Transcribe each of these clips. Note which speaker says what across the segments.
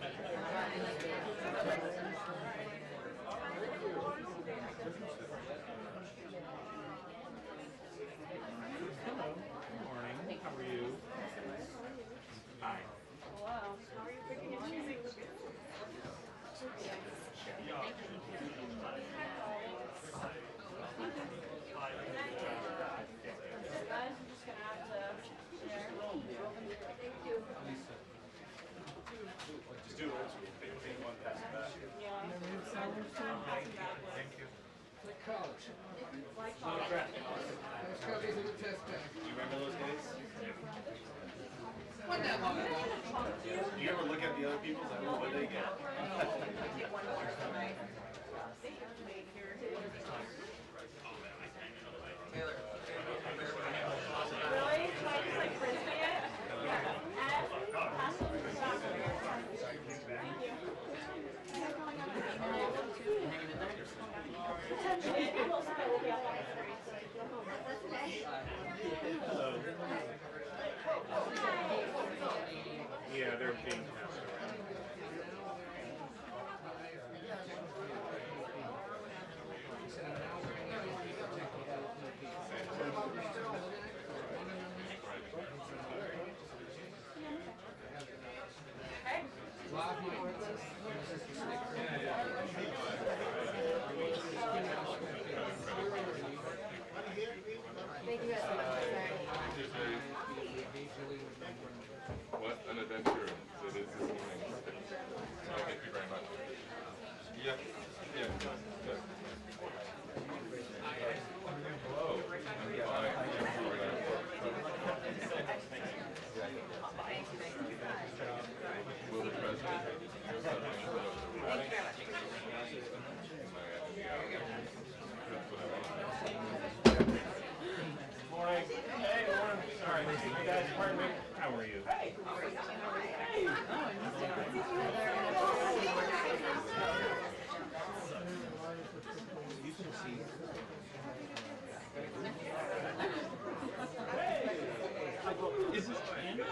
Speaker 1: Hello. Good morning. How are you? Hi.
Speaker 2: Hello. How are you picking and choosing the boots? Guys, I'm just gonna have to share. Thank you.
Speaker 3: Just do it. Take one, pass it back.
Speaker 2: Yeah.
Speaker 3: Thank you.
Speaker 4: Like college.
Speaker 2: Like
Speaker 4: There's copies of the test pack.
Speaker 3: Do you remember those days?
Speaker 4: Wasn't that long ago.
Speaker 3: Do you ever look at the other people's? I don't know what they get.
Speaker 4: Taylor.
Speaker 2: Really? Can I just like frisbee it? And pass it to the doctor. Thank you. Potentially, it will still be up on the street, so I feel home.
Speaker 1: Hello. Yeah, they're being passed around.
Speaker 5: Thank you guys so much.
Speaker 6: What an adventure it is this morning. So thank you very much. Yeah. Yeah. Hello. Will the president
Speaker 1: Morning. Hey, morning. Sorry. You guys, pardon me. How are you? Hey. You can see. Is this Andy?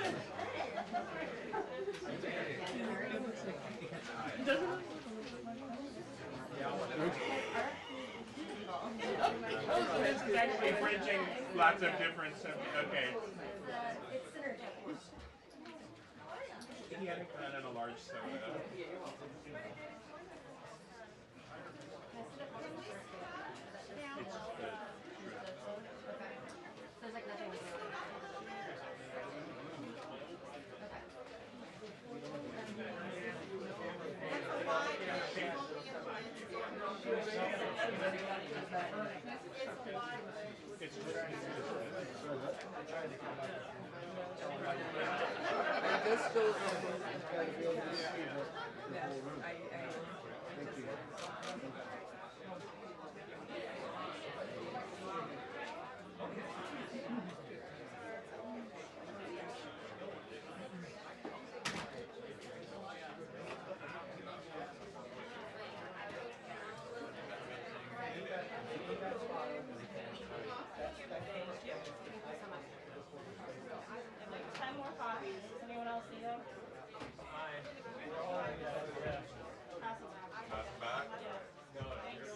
Speaker 1: It's actually bridging lots of different stuff. Okay.
Speaker 5: It's synergy.
Speaker 1: He had that in a large soda. It's good.
Speaker 5: There's like nothing really.
Speaker 1: It's
Speaker 2: Like 10 more copies. Does anyone else need them? Pass it back.
Speaker 6: pass back?
Speaker 2: Yeah. Thanks.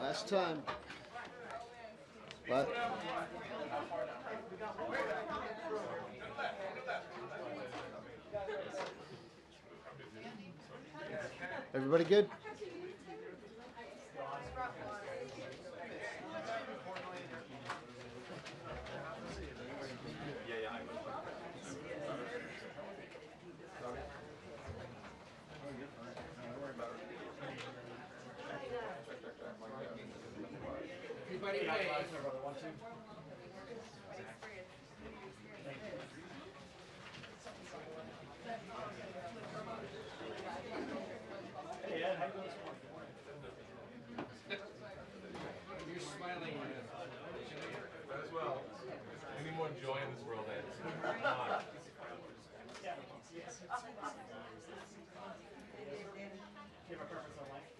Speaker 7: Last time. What? Everybody good?
Speaker 4: Everybody
Speaker 1: Hey,
Speaker 4: wave.
Speaker 1: my brother, 1, 2. Hey, Ed, how you doing this morning? Good morning.
Speaker 4: You're smiling.
Speaker 6: Might as well. We need more joy in this world, Ed. Come on.
Speaker 1: Yeah. Yes. Do you have a preference on length?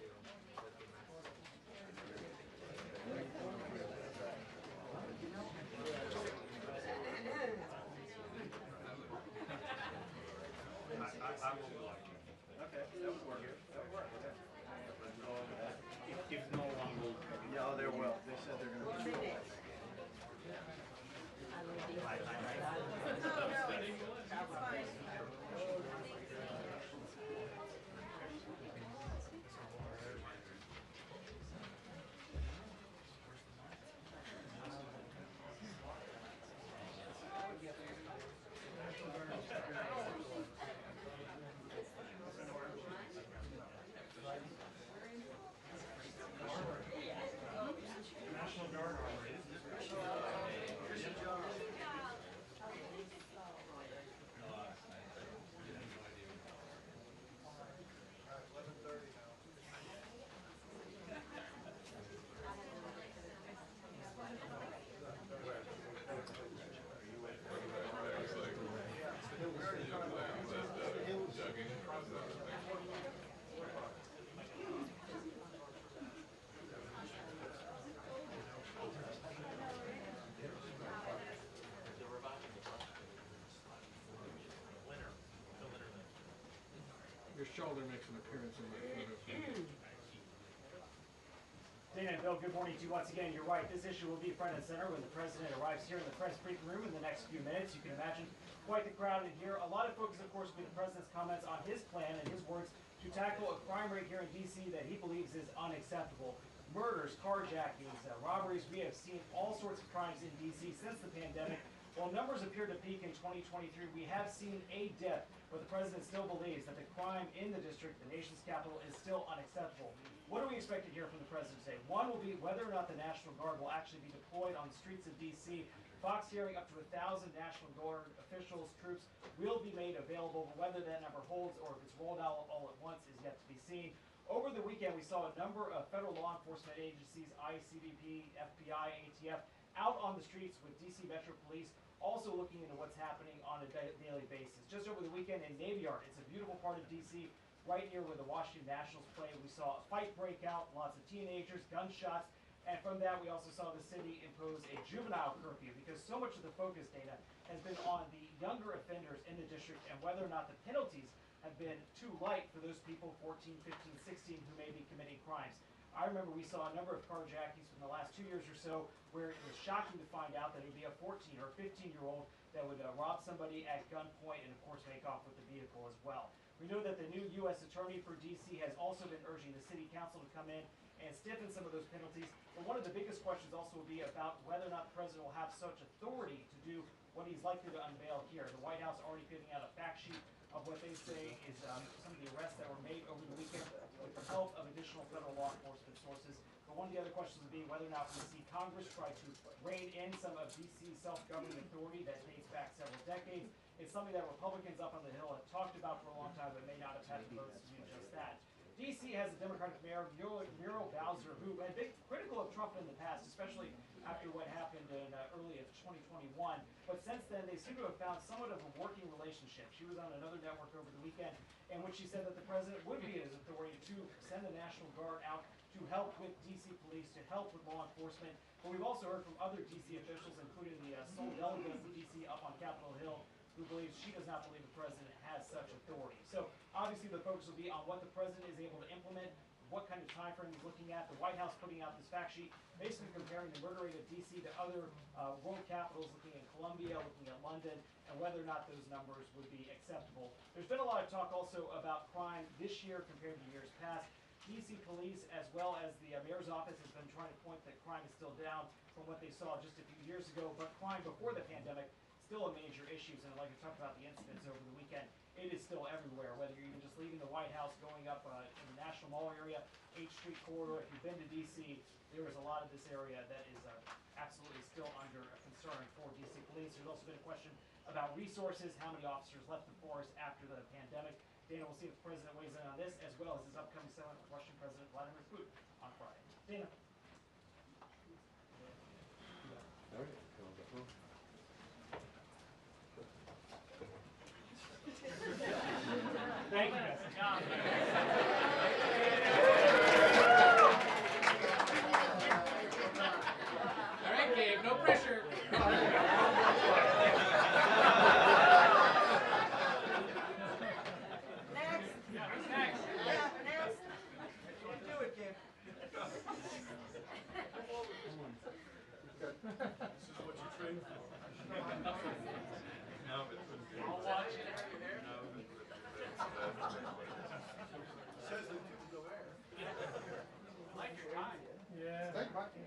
Speaker 1: Okay, that would work. That would work. If no longer.
Speaker 3: Yeah, they will. They said they're going to.
Speaker 1: National Guard armor.
Speaker 4: Your shoulder makes an appearance in my photo.
Speaker 1: Dana and Bill, good morning to you once again. You're right, this issue will be front and center when the president arrives here in the press briefing room in the next few minutes. You can imagine quite the crowd in here. A lot of focus, of course, will be the president's comments on his plan and his words to tackle a crime rate here in D.C. that he believes is unacceptable. Murders, carjackings, robberies, we have seen all sorts of crimes in D.C. since the pandemic. While numbers appear to peak in 2023, we have seen a dip, but the president still believes that the crime in the district, the nation's capital, is still unacceptable. What do we expect to hear from the president today? One will be whether or not the National Guard will actually be deployed on the streets of D.C. Fox hearing up to 1,000 National Guard officials, troops will be made available, but whether that number holds or if it's rolled out all at once is yet to be seen. Over the weekend, we saw a number of federal law enforcement agencies, ICBP, FBI, ATF, out on the streets with D.C. Metro Police, also looking into what's happening on a daily basis. Just over the weekend in Navy Yard, it's a beautiful part of D.C., right near where the Washington Nationals play. We saw a fight break out, lots of teenagers, gunshots, and from that we also saw the city impose a juvenile curfew because so much of the focus, Dana, has been on the younger offenders in the district and whether or not the penalties have been too light for those people, 14, 15, 16, who may be committing crimes. I remember we saw a number of carjackings from the last 2 years or so where it was shocking to find out that it would be a 14 or 15-year-old that would rob somebody at gunpoint and, of course, make off with the vehicle as well. We know that the new U.S. Attorney for D.C. has also been urging the City Council to come in and stiffen some of those penalties. But one of the biggest questions also will be about whether or not the President will have such authority to do what he's likely to unveil here. The White House already giving out a fact sheet of what they say is some of the arrests that were made over the weekend with the help of additional federal law enforcement sources. But one of the other questions would be whether or not we see Congress try to rein in some of D.C.'s self-governing authority that dates back several decades. It's something that Republicans up on the Hill have talked about for a long time, but may not have had the votes to do just that. D.C. has a Democratic mayor, Muriel Bowser, who had been critical of Trump in the past, especially after what happened in early of 2021. But since then, they seem to have found somewhat of a working relationship. She was on another network over the weekend in which she said that the president would be in his authority to send the National Guard out to help with D.C. police, to help with law enforcement. But we've also heard from other D.C. officials, including the sole delegate of D.C. up on Capitol Hill, who believes she does not believe the president has such authority. So obviously the focus will be on what the president is able to implement, what kind of time frame he's looking at. The White House putting out this fact sheet, basically comparing the murder rate of D.C. to other world capitals, looking at Colombia, looking at London, and whether or not those numbers would be acceptable. There's been a lot of talk also about crime this year compared to years past. D.C. police, as well as the mayor's office, has been trying to point that crime is still down from what they saw just a few years ago, but crime before the pandemic still a major issue, and like we talked about the incidents over the weekend, it is still everywhere, whether you're even just leaving the White House, going up in the National Mall area H Street corridor. If you've been to DC, there is a lot of this area that is absolutely still under a concern for DC police. There's also been a question about resources, how many officers left the force after the pandemic. Dana, we'll see if the president weighs in on this, as well as his upcoming summit with Russian President Vladimir Putin on Friday. Dana. Thank you, guys.
Speaker 4: All right, Gabe, no pressure.
Speaker 2: Next.
Speaker 1: Next.
Speaker 2: Yeah, next.
Speaker 3: Do it, Gabe.
Speaker 6: This is what you trained for. No, but
Speaker 1: I'll watch it.
Speaker 3: Says the dude's over there.
Speaker 1: I like your time.
Speaker 4: Yeah.
Speaker 7: Thank you.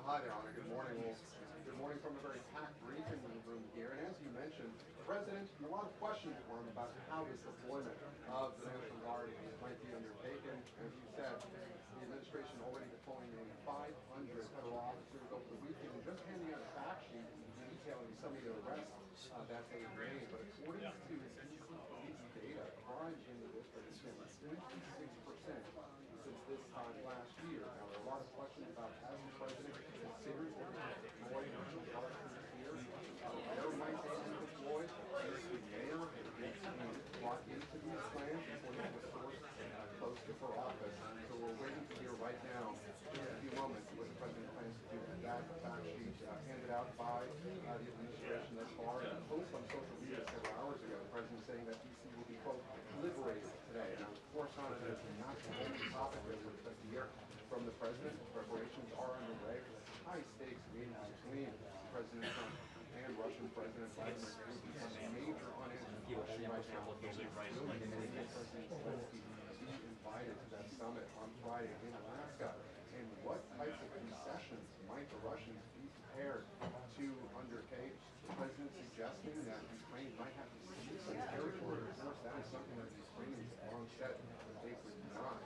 Speaker 8: Hi there, Honor. Good morning. Well, good morning from a very packed briefing room here. And as you mentioned, the President, a lot of questions for him about how this deployment of the National Guard might be undertaken. As you said, the administration already deploying nearly 500 federal officers over the weekend and just handing out a fact sheet detailing some of the arrests that they made. But according to DC 26% since this time last year. Now, there are a lot of questions about has the president considered deploying national guard troops here? Where might they be deployed? The mayor brought into these plans before he was forced posted for office. So we're waiting to hear right now, in a few moments, what the president plans to do. That fact sheet handed out by the administration thus far, and a post on social media several hours ago, the president saying that DC will be, quote, liberated today. Now, of course, on it is not the only topic that we're expected to hear from the president. Preparations are underway. High stakes meeting between President Trump and Russian President Vladimir Putin on a major unanswered question right now. Will President Zelensky be invited to that summit on Friday in Alaska? And what types of concessions might the Russians be prepared to undertake? The president suggesting that Ukraine might have to cede some territory. Of course, that is something that the Ukrainians have long said that they would not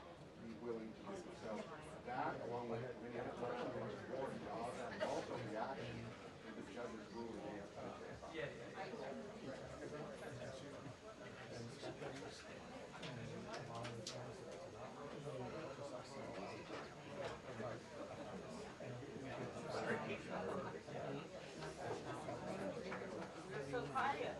Speaker 8: be willing to do. So that, along with many other questions like war and Gaza, and also reaction to the judge's ruling, they have to say about.
Speaker 2: So quiet.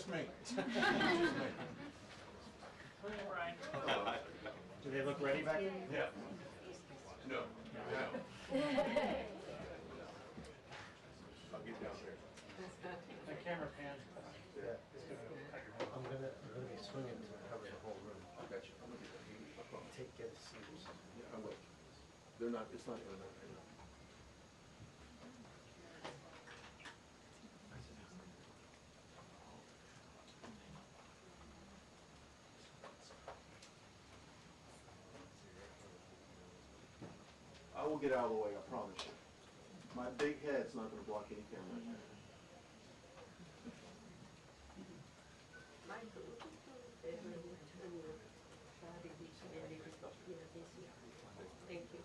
Speaker 4: just me.
Speaker 1: Do they look ready back there?
Speaker 3: Yeah. No. No. I'll get down there.
Speaker 1: The camera pan.
Speaker 7: I'm gonna be swinging to cover the whole room.
Speaker 8: I got you. I'm gonna get that. I promise.
Speaker 7: Get a seat.
Speaker 8: Yeah, I will. They're not, it's not gonna matter. I will get out of the way, I promise you. My big head's not gonna block any camera.
Speaker 5: Thank you.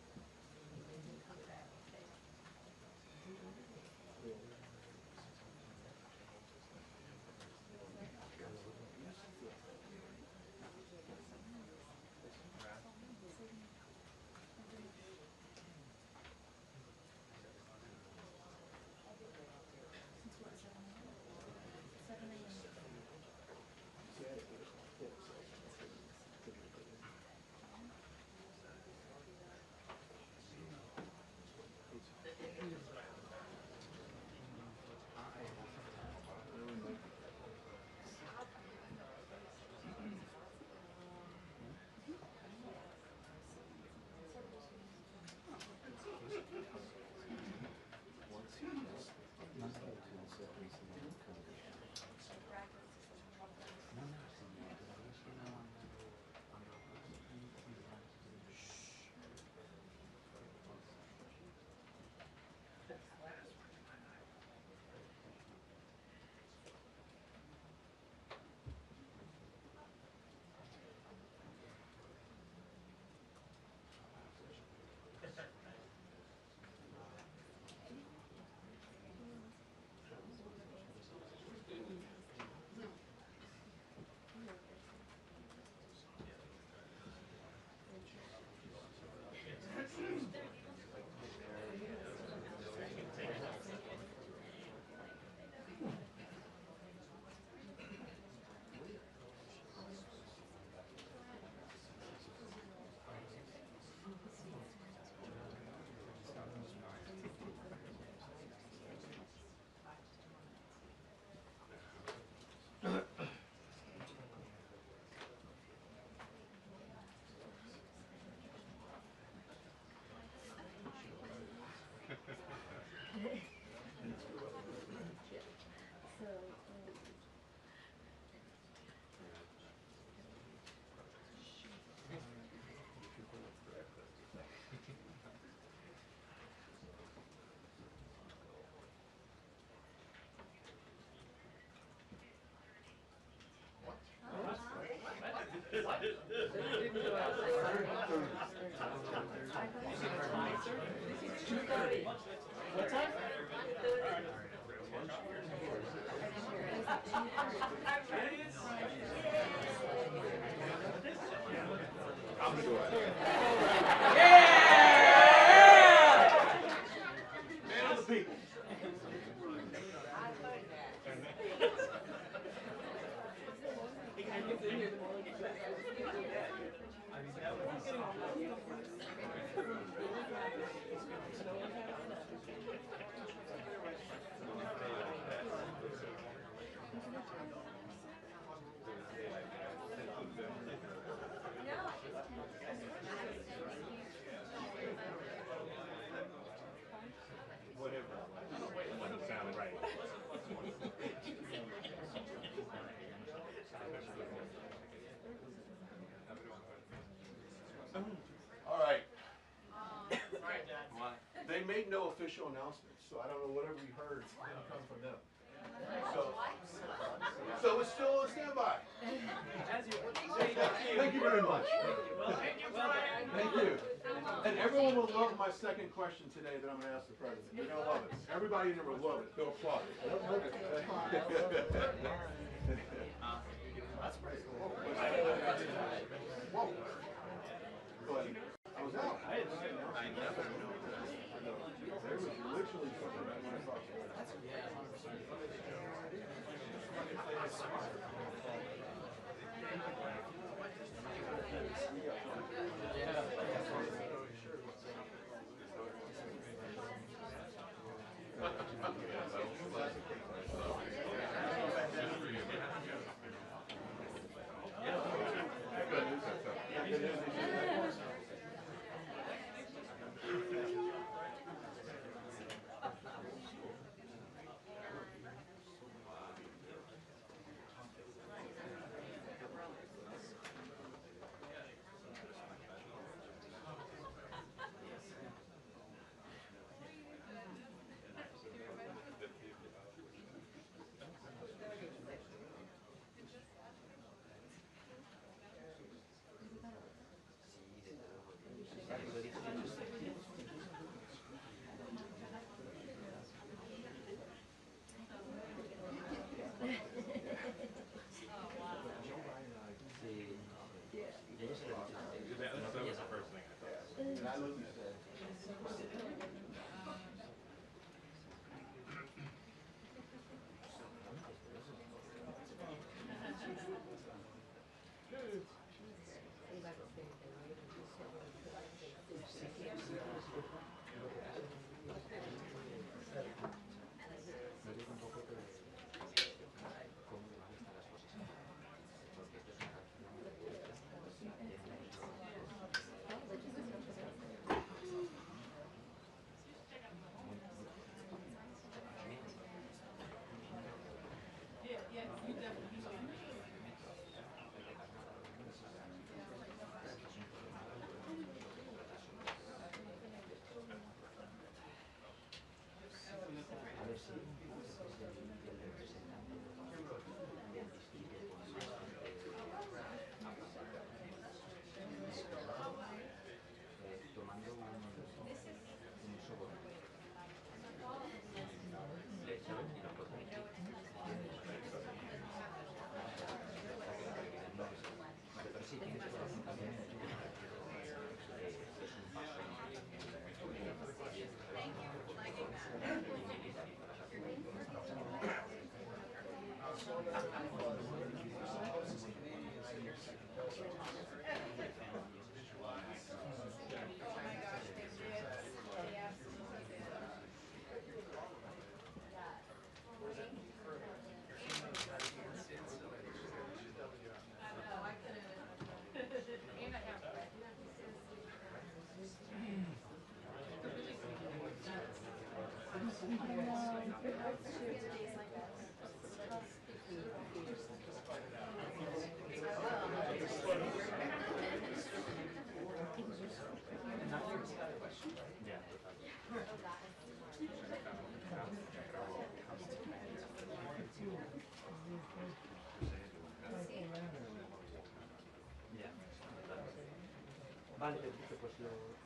Speaker 1: What time?
Speaker 3: I'm gonna go out there. Man of the people. Whatever. That doesn't sound right. All right. They made no official announcements, so I don't know whatever you heard will come from them. So it's still on standby. Thank you very much. Thank you. And everyone will love my second question today that I'm going to ask the president. They're going to love it. Everybody in here will love it. They'll applaud it.
Speaker 1: That's pretty cool.
Speaker 8: Whoa. But I was out.
Speaker 1: I didn't see it.
Speaker 8: There was literally something that when I saw it.
Speaker 7: Vale, perfecto, pues lo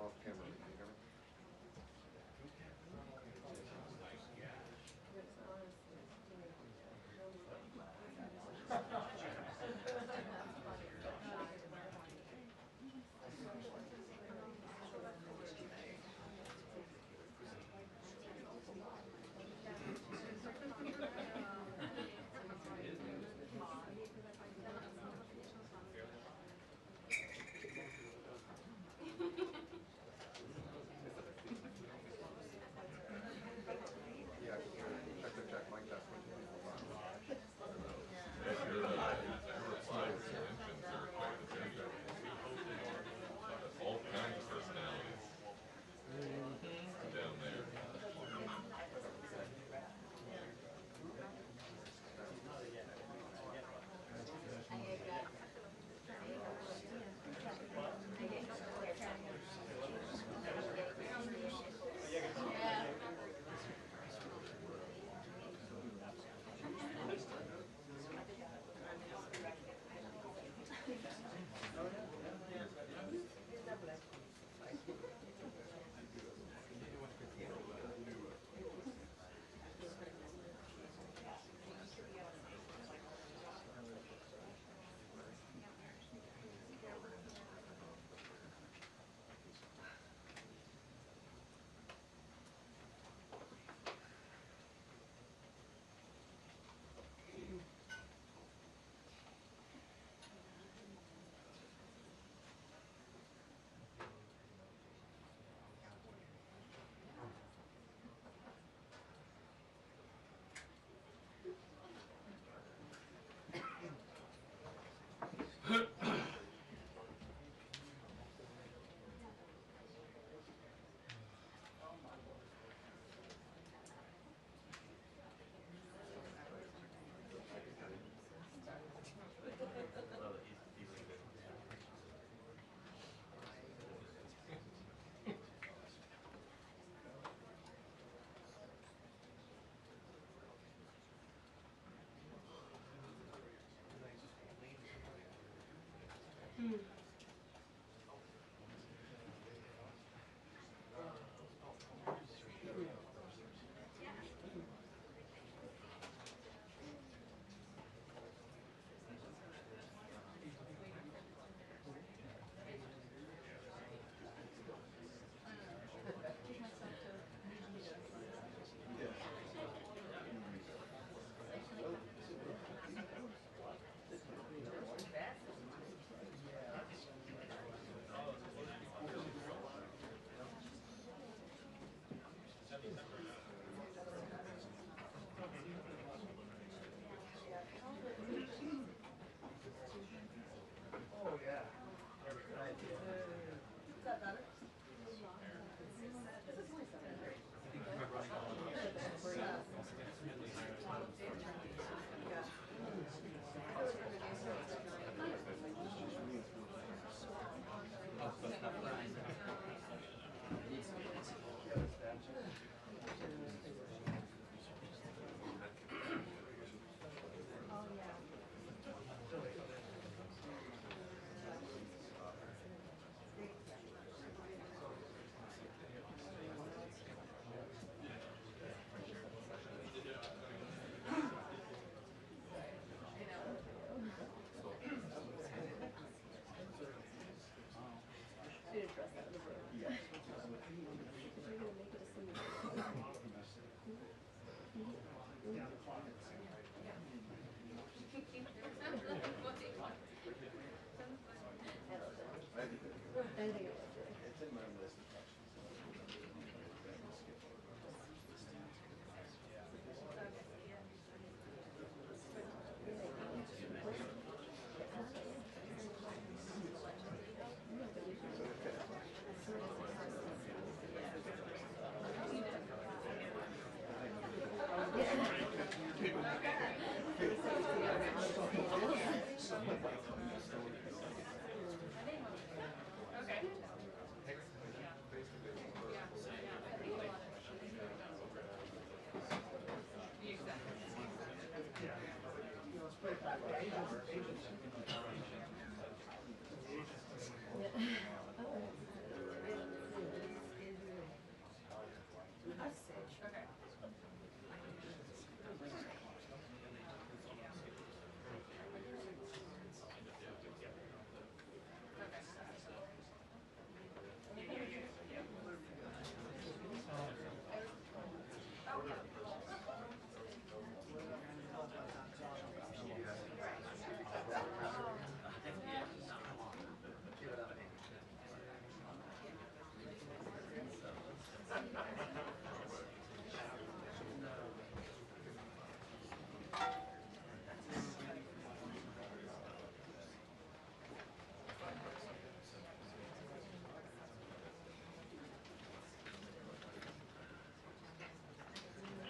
Speaker 8: off camera. Can you hear me? Yeah, check, mic test.
Speaker 6: All kinds of personalities down there.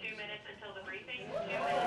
Speaker 2: 2 minutes until the briefing. 2 minutes.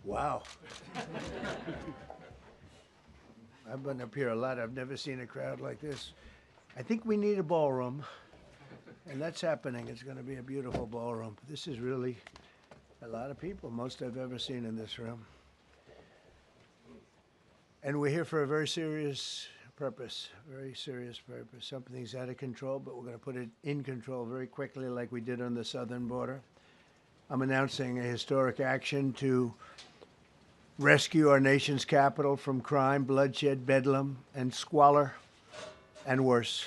Speaker 9: Wow. I've been up here a lot. I've never seen a crowd like this. I think we need a ballroom, and that's happening. It's going to be a beautiful ballroom. This is really a lot of people, most I've ever seen in this room. And we're here for a very serious purpose, very serious purpose. Something's out of control, but we're going to put it in control very quickly like we did on the southern border. I'm announcing a historic action to rescue our nation's capital from crime, bloodshed, bedlam, and squalor, and worse.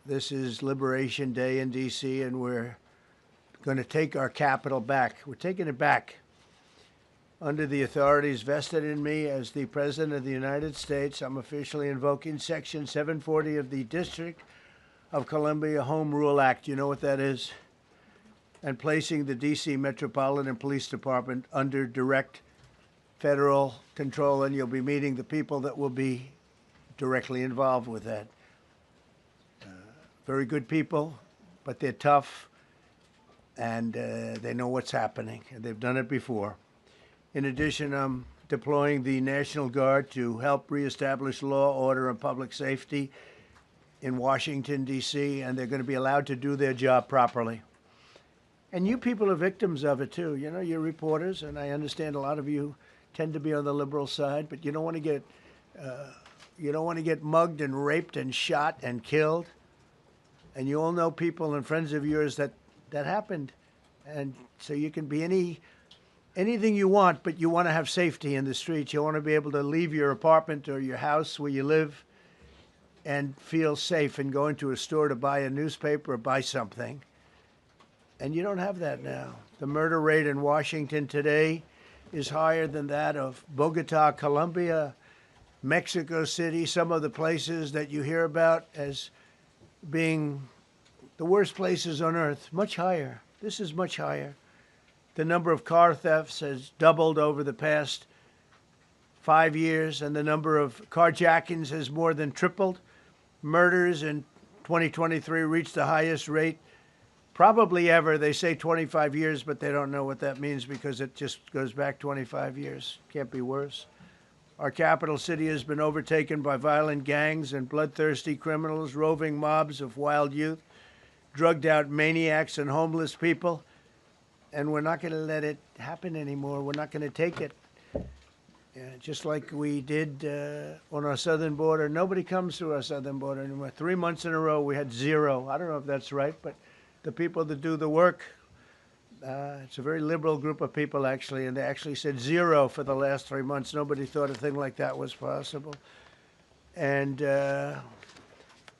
Speaker 9: This is Liberation Day in D.C., and we're going to take our capital back. We're taking it back. Under the authorities vested in me as the President of the United States, I'm officially invoking Section 740 of the District of Columbia Home Rule Act. You know what that is? And placing the D.C. Metropolitan Police Department under direct federal control, and you'll be meeting the people that will be directly involved with that. Very good people, but they're tough, and they know what's happening, and they've done it before. In addition, I'm deploying the National Guard to help reestablish law, order, and public safety in Washington, D.C., and they're going to be allowed to do their job properly. And you people are victims of it, too. You know, you're reporters, and I understand a lot of you tend to be on the liberal side, but you don't want to get mugged and raped and shot and killed. And you all know people and friends of yours that happened. And so you can be anything you want, but you want to have safety in the streets. You want to be able to leave your apartment or your house where you live and feel safe and go into a store to buy a newspaper or buy something. And you don't have that now. The murder rate in Washington today is higher than that of Bogota, Colombia, Mexico City, some of the places that you hear about as being the worst places on earth, much higher. This is much higher. The number of car thefts has doubled over the past 5 years, and the number of carjackings has more than tripled. Murders in 2023 reached the highest rate probably ever. They say 25 years, but they don't know what that means because it just goes back 25 years. Can't be worse. Our capital city has been overtaken by violent gangs and bloodthirsty criminals, roving mobs of wild youth, drugged out maniacs and homeless people. And we're not going to let it happen anymore. We're not going to take it. Just like we did on our southern border. Nobody comes through our southern border anymore. 3 months in a row, we had zero. I don't know if that's right, but the people that do the work, it's a very liberal group of people, actually, and they actually said zero for the last 3 months. Nobody thought a thing like that was possible. And,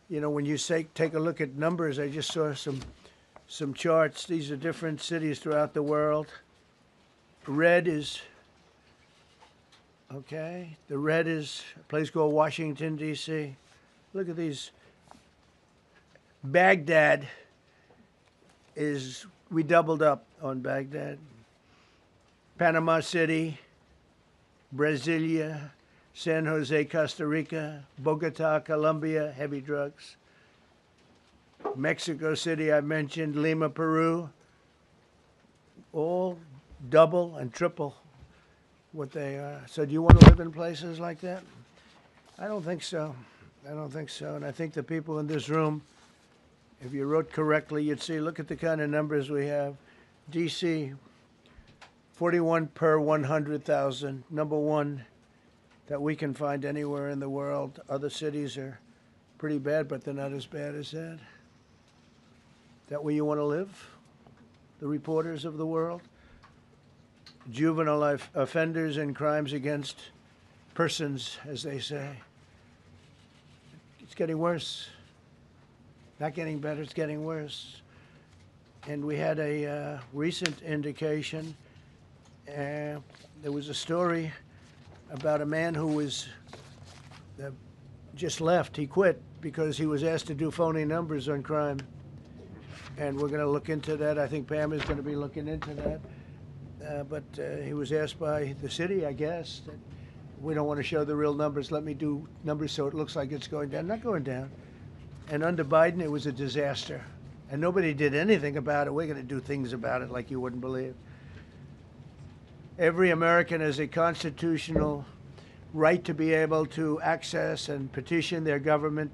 Speaker 9: you know, when you say take a look at numbers, I just saw some charts. These are different cities throughout the world. Red is... Okay, the red is a place called Washington, D.C. Look at these. Baghdad we doubled up on Baghdad. Panama City, Brasilia, San Jose, Costa Rica, Bogota, Colombia, heavy drugs. Mexico City, I mentioned, Lima, Peru, all double and triple what they are. So do you want to live in places like that? I don't think so. I don't think so. And I think the people in this room, if you wrote correctly, you'd see, look at the kind of numbers we have. D.C., 41 per 100,000, number one that we can find anywhere in the world. Other cities are pretty bad, but they're not as bad as that. That where you want to live? The reporters of the world? Juvenile offenders and crimes against persons, as they say. It's getting worse. Not getting better, it's getting worse. And we had a recent indication. There was a story about a man who was just left. He quit because he was asked to do phony numbers on crime. And we're going to look into that. I think Pam is going to be looking into that. But he was asked by the city, I guess, that we don't want to show the real numbers. Let me do numbers so it looks like it's going down. Not going down. And under Biden, it was a disaster. And nobody did anything about it. We're going to do things about it like you wouldn't believe. Every American has a constitutional right to be able to access and petition their government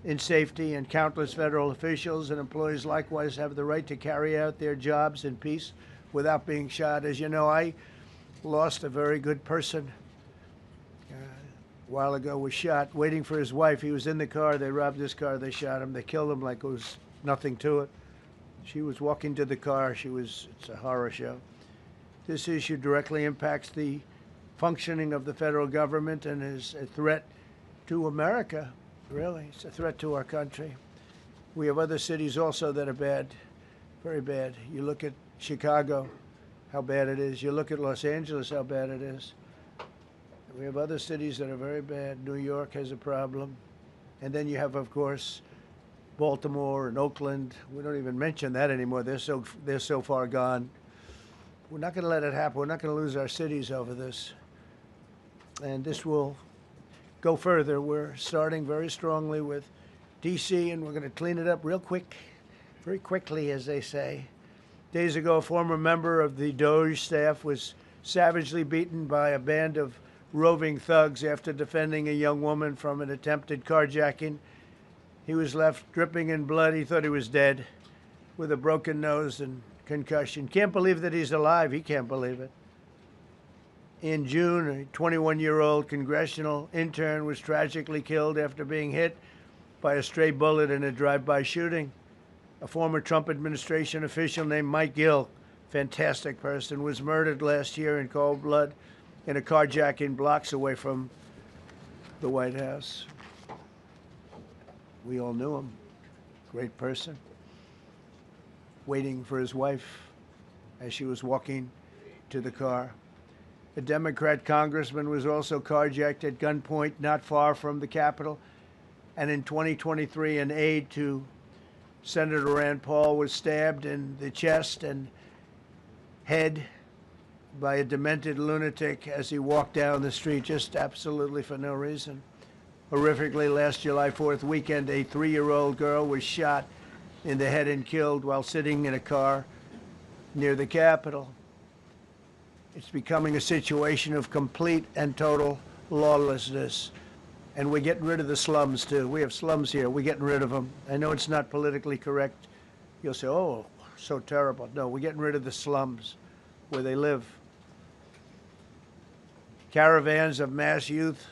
Speaker 9: in safety, and countless federal officials and employees likewise have the right to carry out their jobs in peace without being shot. As you know, I lost a very good person a while ago, was shot, waiting for his wife. He was in the car. They robbed his car. They shot him. They killed him like it was nothing to it. She was walking to the car. It's a horror show. This issue directly impacts the functioning of the federal government and is a threat to America, really. It's a threat to our country. We have other cities also that are bad, very bad. You look at Chicago, how bad it is. You look at Los Angeles, how bad it is. We have other cities that are very bad. New York has a problem. And then you have, of course, Baltimore and Oakland. We don't even mention that anymore. They're so far gone. We're not going to let it happen. We're not going to lose our cities over this. And this will go further. We're starting very strongly with D.C., and we're going to clean it up real quick, very quickly, as they say. Days ago, a former member of the DOJ staff was savagely beaten by a band of roving thugs after defending a young woman from an attempted carjacking. He was left dripping in blood. He thought he was dead, with a broken nose and concussion. Can't believe that he's alive. He can't believe it. In June, a 21-year-old congressional intern was tragically killed after being hit by a stray bullet in a drive-by shooting. A former Trump administration official named Mike Gill, fantastic person, was murdered last year in cold blood in a carjacking blocks away from the White House. We all knew him. Great person. Waiting for his wife as she was walking to the car. A Democrat congressman was also carjacked at gunpoint not far from the Capitol. And in 2023, an aide to Senator Rand Paul was stabbed in the chest and head by a demented lunatic as he walked down the street, just absolutely for no reason. Horrifically, last July 4th weekend, a 3-year-old girl was shot in the head and killed while sitting in a car near the Capitol. It's becoming a situation of complete and total lawlessness. And we're getting rid of the slums, too. We have slums here. We're getting rid of them. I know it's not politically correct. You'll say, oh, so terrible. No, we're getting rid of the slums where they live. Caravans of mass youth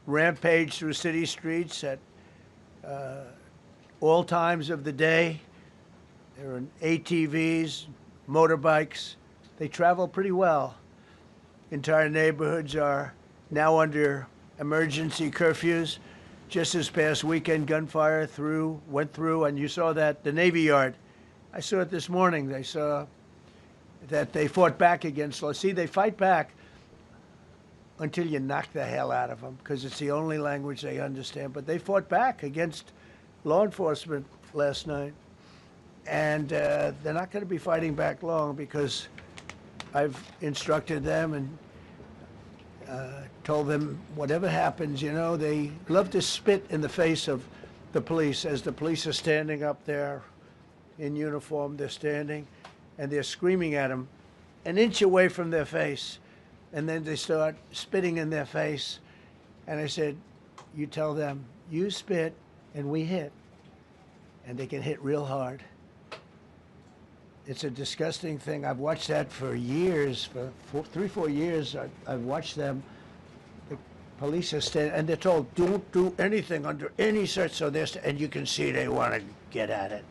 Speaker 9: rampage through city streets at all times of the day. There are ATVs, motorbikes. They travel pretty well. Entire neighborhoods are now under emergency curfews. Just this past weekend, gunfire went through, and you saw that, the Navy Yard. I saw it this morning. They saw that they fought back against law. See, they fight back until you knock the hell out of them, because it's the only language they understand. But they fought back against law enforcement last night. And they're not going to be fighting back long, because I've instructed them and told them whatever happens, you know, they love to spit in the face of the police as the police are standing up there in uniform. They're standing and they're screaming at them an inch away from their face. And then they start spitting in their face. And I said, you tell them, you spit and we hit. And they can hit real hard. It's a disgusting thing. I've watched that for years, for 3-4 years. I've watched them. The police are standing, and they're told, don't do anything under any search. So and you can see they want to get at it.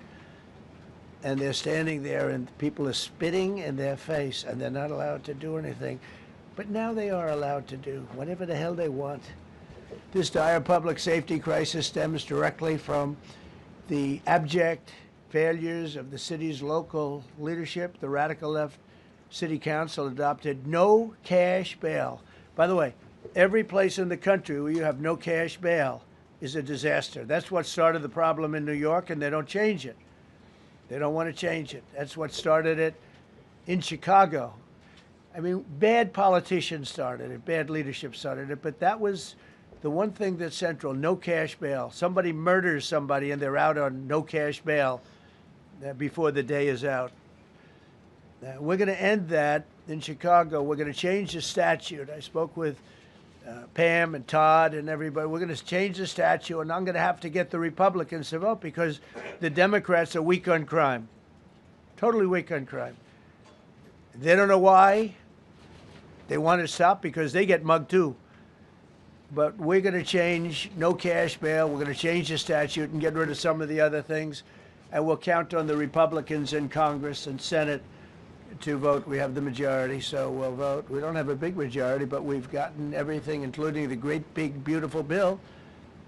Speaker 9: And they're standing there, and people are spitting in their face, and they're not allowed to do anything. But now they are allowed to do whatever the hell they want. This dire public safety crisis stems directly from the abject failures of the city's local leadership. The radical left city council adopted no cash bail. By the way, every place in the country where you have no cash bail is a disaster. That's what started the problem in New York, and they don't change it. They don't want to change it. That's what started it in Chicago. I mean, bad politicians started it, bad leadership started it, but that was the one thing that's central, no cash bail. Somebody murders somebody and they're out on no cash bail before the day is out. We're going to end that in Chicago. We're going to change the statute. I spoke with Pam and Todd and everybody. We're going to change the statute, and I'm going to have to get the Republicans to vote because the Democrats are weak on crime, totally weak on crime. They don't know why. They want to stop because they get mugged too. But we're going to change no cash bail. We're going to change the statute and get rid of some of the other things. And we'll count on the Republicans in Congress and Senate to vote. We have the majority, so we'll vote. We don't have a big majority, but we've gotten everything, including the great, big, beautiful bill.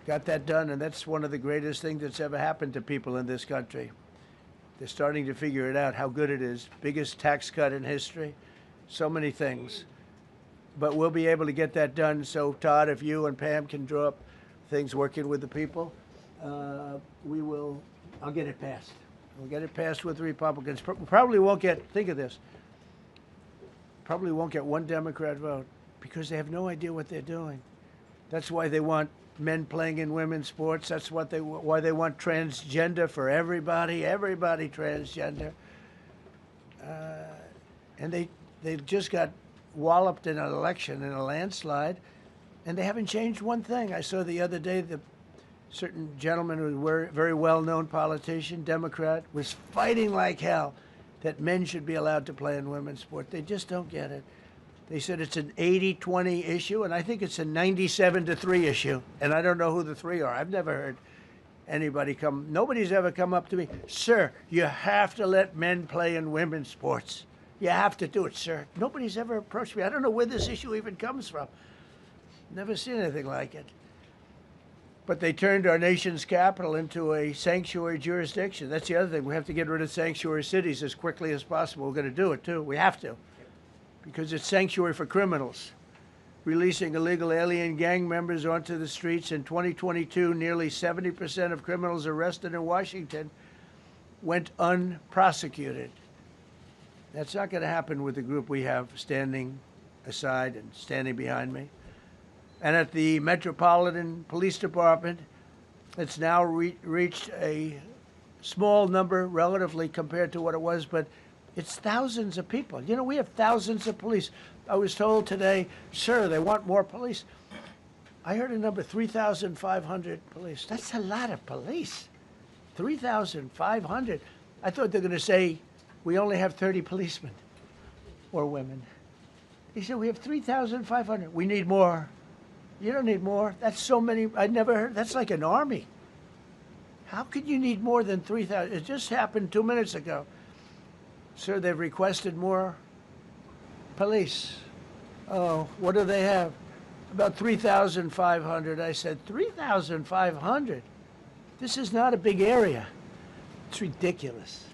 Speaker 9: Got that done, and that's one of the greatest things that's ever happened to people in this country. They're starting to figure it out, how good it is. Biggest tax cut in history. So many things. But we'll be able to get that done. So, Todd, if you and Pam can draw up things working with the people, we will. I'll get it passed. We'll get it passed with the Republicans. Probably won't get, think of this, probably won't get one Democrat vote because they have no idea what they're doing. That's why they want men playing in women's sports. That's why they want transgender for everybody transgender. And they just got walloped in an election, in a landslide, and they haven't changed one thing. I saw the other day the certain gentleman who was a very well-known politician, Democrat, was fighting like hell that men should be allowed to play in women's sport. They just don't get it. They said it's an 80-20 issue, and I think it's a 97-3 issue. And I don't know who the three are. I've never heard anybody nobody's ever come up to me, sir, you have to let men play in women's sports. You have to do it, sir. Nobody's ever approached me. I don't know where this issue even comes from. Never seen anything like it. But they turned our nation's capital into a sanctuary jurisdiction. That's the other thing. We have to get rid of sanctuary cities as quickly as possible. We're going to do it, too. We have to. because it's sanctuary for criminals. Releasing illegal alien gang members onto the streets in 2022, nearly 70% of criminals arrested in Washington went unprosecuted. That's not going to happen with the group we have standing aside and standing behind me. And at the Metropolitan Police Department, it's now reached a small number relatively compared to what it was, but it's thousands of people. You know, we have thousands of police. I was told today, sir, they want more police. I heard a number, 3,500 police. That's a lot of police. 3,500. I thought they were going to say, we only have 30 policemen or women. He said, we have 3,500. We need more. You don't need more. That's so many. I never heard. That's like an army. How could you need more than 3,000? It just happened 2 minutes ago. Sir, they've requested more police. Oh, what do they have? About 3,500. I said, 3,500? This is not a big area. It's ridiculous.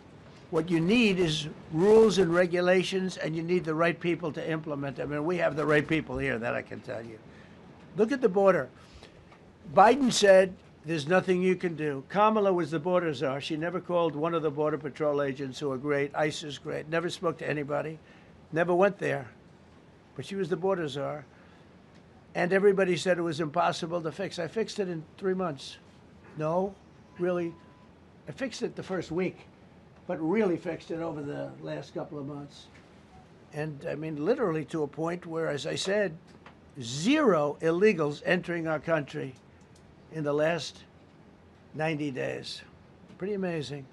Speaker 9: What you need is rules and regulations, and you need the right people to implement them. And we have the right people here, that I can tell you. Look at the border. Biden said, there's nothing you can do. Kamala was the border czar. She never called one of the Border Patrol agents who are great. ICE is great. Never spoke to anybody. Never went there. But she was the border czar. And everybody said it was impossible to fix. I fixed it in 3 months. No, really. I fixed it the first week, but really fixed it over the last couple of months. And I mean, literally to a point where, as I said, 0 illegals entering our country in the last 90 days. Pretty amazing.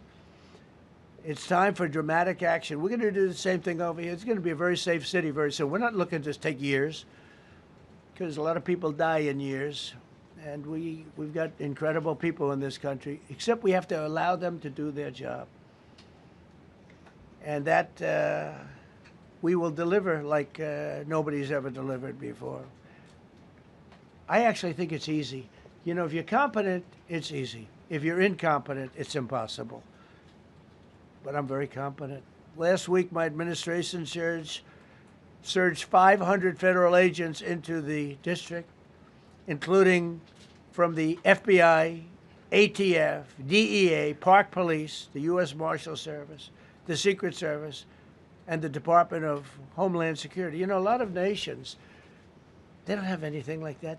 Speaker 9: It's time for dramatic action. We're going to do the same thing over here. It's going to be a very safe city very soon. We're not looking to take years, because a lot of people die in years. And we've got incredible people in this country, except we have to allow them to do their job. And that we will deliver like nobody's ever delivered before. I actually think it's easy. You know, if you're competent, it's easy. If you're incompetent, it's impossible. But I'm very competent. Last week, my administration surged 500 federal agents into the district, including from the FBI, ATF, DEA, Park Police, the U.S. Marshal Service, the Secret Service, and the Department of Homeland Security. You know, a lot of nations, they don't have anything like that.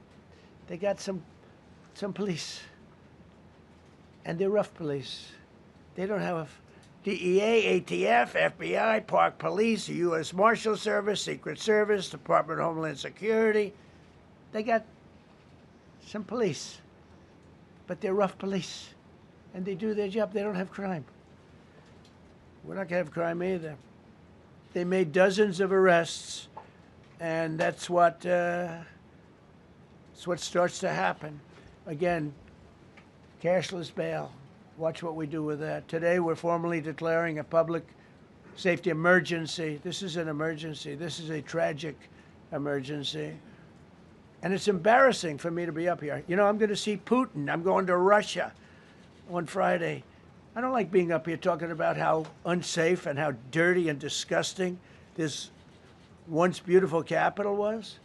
Speaker 9: They got some police, and they're rough police. They don't have DEA, ATF, FBI, Park Police, the U.S. Marshal Service, Secret Service, Department of Homeland Security. They got some police, but they're rough police, and they do their job. They don't have crime. We're not going to have crime either. They made dozens of arrests, and that's what starts to happen. Again, cashless bail. Watch what we do with that. Today, we're formally declaring a public safety emergency. This is an emergency. This is a tragic emergency. And it's embarrassing for me to be up here. You know, I'm going to see Putin. I'm going to Russia on Friday. I don't like being up here talking about how unsafe and how dirty and disgusting this once beautiful capital was,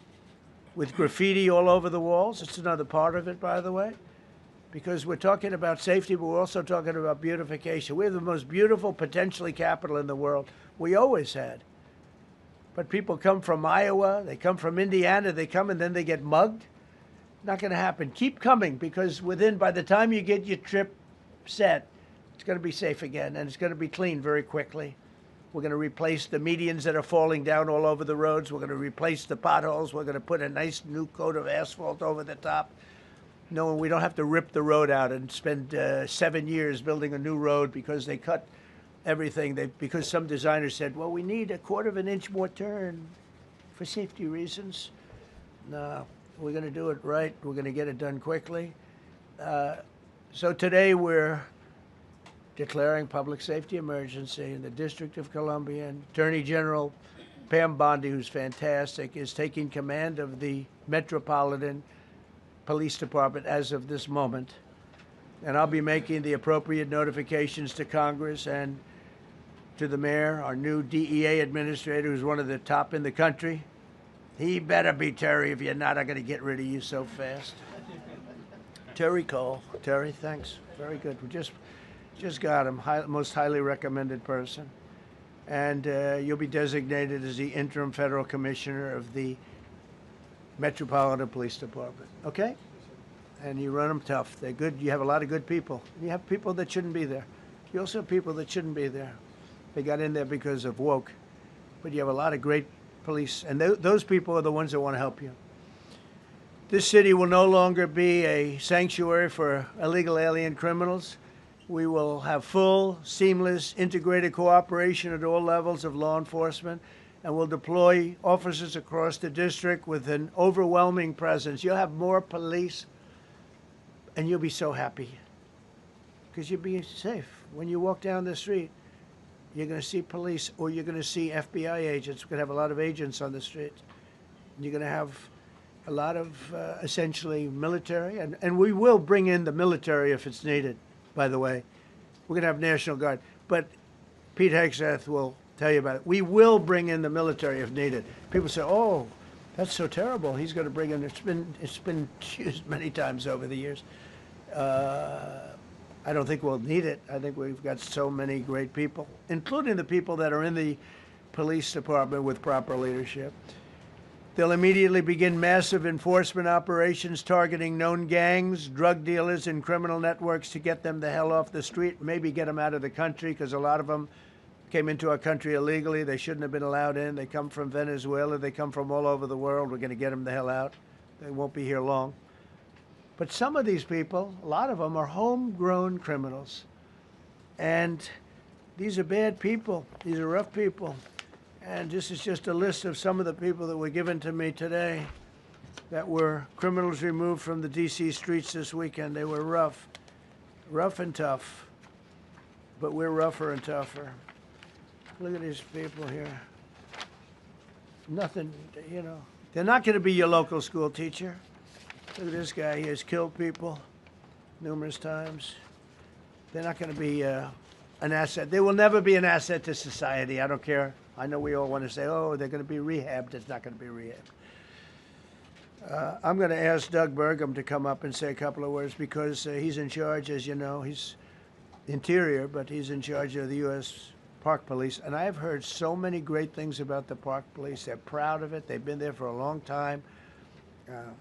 Speaker 9: with graffiti all over the walls. It's another part of it, by the way, because we're talking about safety, but we're also talking about beautification. We have the most beautiful, potentially, capital in the world. We always had. But people come from Iowa, they come from Indiana, they come and then they get mugged. Not going to happen. Keep coming, because by the time you get your trip set, it's going to be safe again, and it's going to be clean very quickly. We're going to replace the medians that are falling down all over the roads. We're going to replace the potholes. We're going to put a nice new coat of asphalt over the top. No, we don't have to rip the road out and spend 7 years building a new road because they cut everything. Because some designers said, well, we need a 1/4 of an inch more turn for safety reasons. No, we're going to do it right. We're going to get it done quickly. So today we're declaring public safety emergency in the District of Columbia, and Attorney General Pam Bondi, who's fantastic, is taking command of the Metropolitan Police Department as of this moment. And I'll be making the appropriate notifications to Congress, and to the mayor, our new DEA administrator, who's one of the top in the country. He better be Terry. If you're not, I'm going to get rid of you so fast. Terry Cole. Terry, thanks. Very good. We just got him. Most highly recommended person. And you'll be designated as the interim federal commissioner of the Metropolitan Police Department. Okay? And you run them tough. They're good. You have a lot of good people. You have people that shouldn't be there. You also have people that shouldn't be there. They got in there because of woke. But you have a lot of great police. And those people are the ones that want to help you. This city will no longer be a sanctuary for illegal alien criminals. We will have full, seamless, integrated cooperation at all levels of law enforcement, and we'll deploy officers across the district with an overwhelming presence. You'll have more police, and you'll be so happy because you'll be safe. When you walk down the street, you're going to see police, or you're going to see FBI agents. We're going to have a lot of agents on the street. And you're going to have a lot of essentially military, and we will bring in the military if it's needed, by the way. We're going to have National Guard. But Pete Hegseth will tell you about it. We will bring in the military if needed. People say, oh, that's so terrible. He's going to bring in, it's been used many times over the years. I don't think we'll need it. I think we've got so many great people, including the people that are in the police department with proper leadership. They'll immediately begin massive enforcement operations targeting known gangs, drug dealers, and criminal networks to get them the hell off the street, maybe get them out of the country, because a lot of them came into our country illegally. They shouldn't have been allowed in. They come from Venezuela. They come from all over the world. We're going to get them the hell out. They won't be here long. But some of these people, a lot of them, are homegrown criminals. And these are bad people. These are rough people. And this is just a list of some of the people that were given to me today that were criminals removed from the D.C. streets this weekend. They were rough and tough. But we're rougher and tougher. Look at these people here. Nothing, you know. They're not going to be your local school teacher. Look at this guy. He has killed people numerous times. They're not going to be an asset. They will never be an asset to society. I don't care. I know we all want to say, oh, they're going to be rehabbed. It's not going to be rehabbed. I'm going to ask Doug Burgum to come up and say a couple of words because he's in charge, as you know. He's Interior, but he's in charge of the U.S. Park Police. And I've heard so many great things about the Park Police. They're proud of it. They've been there for a long time.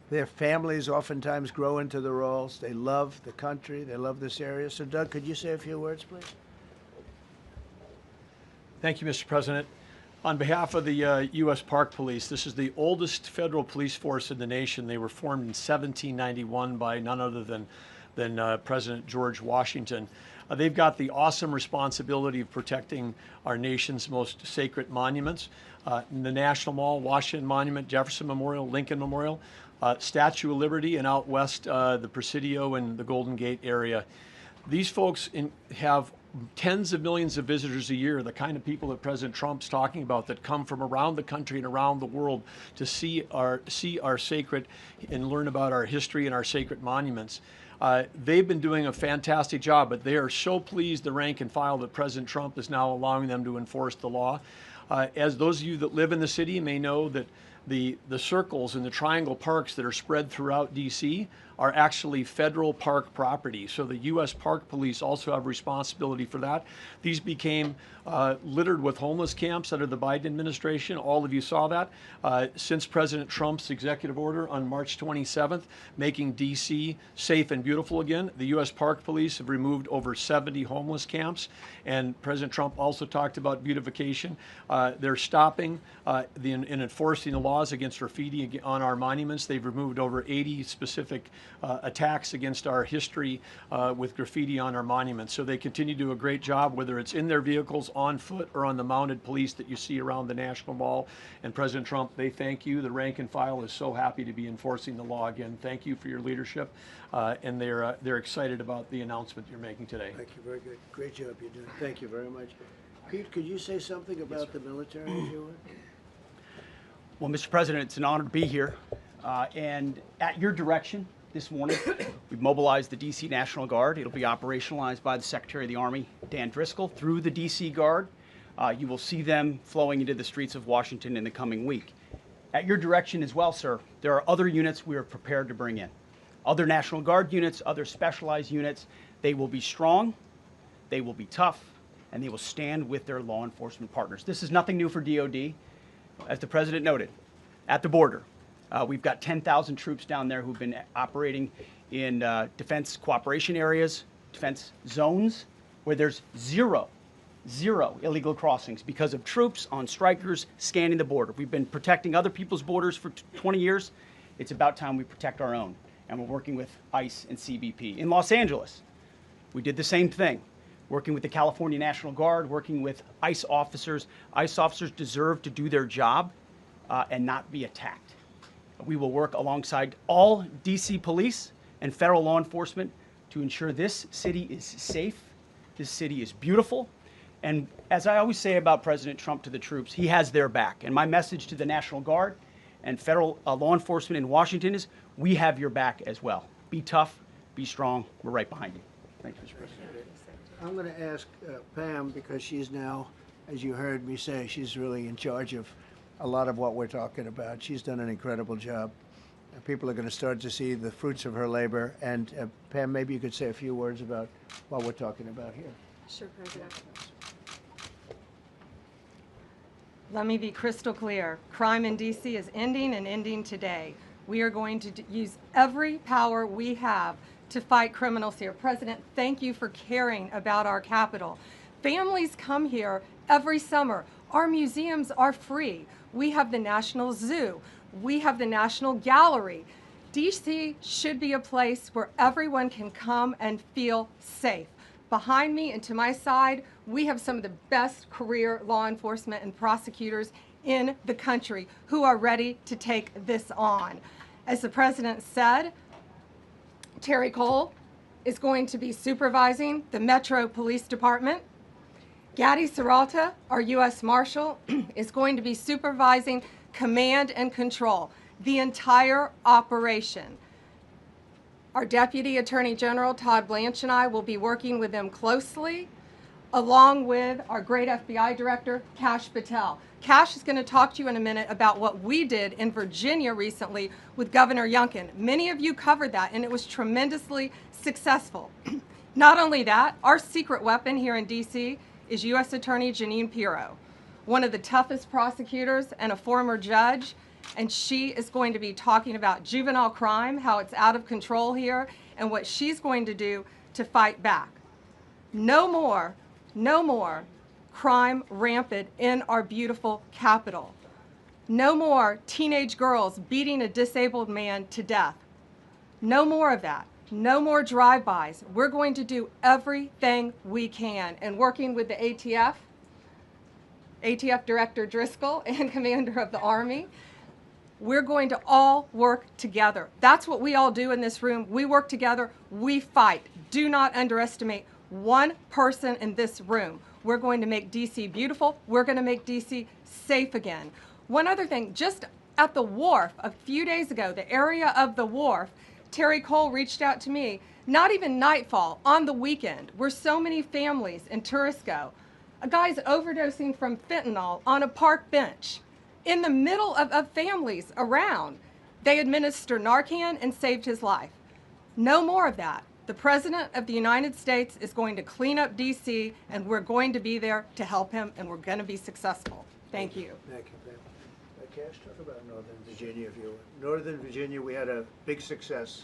Speaker 9: Their families oftentimes grow into the roles. They love the country. They love this area. So, Doug, could you say a few words, please?
Speaker 10: Thank you, Mr. President. On behalf of the U.S. Park Police, this is the oldest federal police force in the nation. They were formed in 1791 by none other than President George Washington. They've got the awesome responsibility of protecting our nation's most sacred monuments. The National Mall, Washington Monument, Jefferson Memorial, Lincoln Memorial, Statue of Liberty, and out west, the Presidio and the Golden Gate area. These folks have tens of millions of visitors a year, the kind of people that President Trump's talking about that come from around the country and around the world to see our sacred and learn about our history and our sacred monuments. They've been doing a fantastic job, but they are so pleased, the rank and file, that President Trump is now allowing them to enforce the law. As those of you that live in the city may know, that the circles and the triangle parks that are spread throughout D.C. are actually federal park property. So the U.S. Park Police also have responsibility for that. These became littered with homeless camps under the Biden administration. All of you saw that. Since President Trump's executive order on March 27th, making D.C. safe and beautiful again, the U.S. Park Police have removed over 70 homeless camps. And President Trump also talked about beautification. They're stopping and enforcing the laws against graffiti on our monuments. They've removed over 80 specific attacks against our history with graffiti on our monuments. So they continue to do a great job, whether it's in their vehicles, on foot, or on the mounted police that you see around the National Mall. And President Trump, they thank you. The rank and file is so happy to be enforcing the law again. Thank you for your leadership. And they're excited about the announcement you're making today.
Speaker 9: Thank you. Very good. Great job you're doing. Thank you very much. Pete, could you say something about the military, if you would?
Speaker 11: Well, Mr. President, it's an honor to be here. And at your direction this morning, we've mobilized the D.C. National Guard. It'll be operationalized by the Secretary of the Army, Dan Driscoll, through the D.C. Guard. You will see them flowing into the streets of Washington in the coming week. At your direction as well, sir, there are other units we are prepared to bring in. Other National Guard units, other specialized units. They will be strong, they will be tough, and they will stand with their law enforcement partners. This is nothing new for DOD. As the President noted, at the border, we've got 10,000 troops down there who've been operating in defense cooperation areas, defense zones, where there's zero illegal crossings because of troops on strikers scanning the border. We've been protecting other people's borders for 20 years. It's about time we protect our own. And we're working with ICE and CBP. In Los Angeles, we did the same thing, working with the California National Guard, working with ICE officers. ICE officers deserve to do their job and not be attacked. We will work alongside all DC police and federal law enforcement to ensure this city is safe, this city is beautiful. And as I always say about President Trump to the troops, he has their back. And my message to the National Guard and federal law enforcement in Washington is, we have your back as well. Be tough, be strong, we're right behind you. Thank you, Mr. President.
Speaker 9: I'm going to ask Pam, because she's now, as you heard me say, she's really in charge of a lot of what we're talking about. She's done an incredible job. People are going to start to see the fruits of her labor. And Pam, maybe you could say a few words about what we're talking about here.
Speaker 12: Sure, President. Let me be crystal clear. Crime in D.C. is ending and ending today. We are going to use every power we have to fight criminals here. President, thank you for caring about our capital. Families come here every summer. Our museums are free. We have the National Zoo. We have the National Gallery. D.C. should be a place where everyone can come and feel safe. Behind me and to my side, we have some of the best career law enforcement and prosecutors in the country who are ready to take this on. As the President said, Terry Cole is going to be supervising the Metro Police Department. Gaddy Serralta, our U.S. Marshal, is going to be supervising command and control, the entire operation. Our Deputy Attorney General, Todd Blanche, and I will be working with them closely, along with our great FBI Director, Kash Patel. Kash is going to talk to you in a minute about what we did in Virginia recently with Governor Youngkin. Many of you covered that, and it was tremendously successful. Not only that, our secret weapon here in D.C. is U.S. Attorney Jeanine Pirro, one of the toughest prosecutors and a former judge, and she is going to be talking about juvenile crime, how it's out of control here, and what she's going to do to fight back. No more crime rampant in our beautiful capital. No more teenage girls beating a disabled man to death. No more of that. No more drive-bys. We're going to do everything we can. And working with the ATF Director Driscoll and Commander of the Army, we're going to all work together. That's what we all do in this room. We work together, we fight. Do not underestimate one person in this room. We're going to make D.C. beautiful. We're going to make D.C. safe again. One other thing, just at the wharf a few days ago, the area of the wharf, Terry Cole reached out to me, not even nightfall, on the weekend, where so many families and tourists go. A guy's overdosing from fentanyl on a park bench. In the middle of families around, they administer Narcan and saved his life. No more of that. The President of the United States is going to clean up D.C., and we're going to be there to help him, and we're going to be successful. Thank you.
Speaker 9: Thank you, Pam. Cash, talk about Northern Virginia, if you will. Northern Virginia, we had a big success.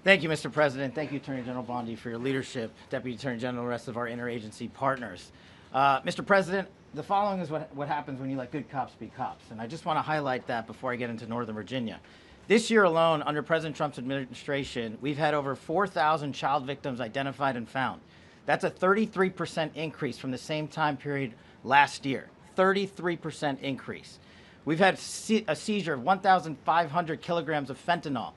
Speaker 13: Thank you, Mr. President. Thank you, Attorney General Bondi, for your leadership, Deputy Attorney General, and the rest of our interagency partners. Mr. President, the following is what happens when you let good cops be cops, and I just want to highlight that before I get into Northern Virginia. This year alone, under President Trump's administration, we've had over 4,000 child victims identified and found. That's a 33% increase from the same time period last year. 33% increase. We've had a seizure of 1,500 kilograms of fentanyl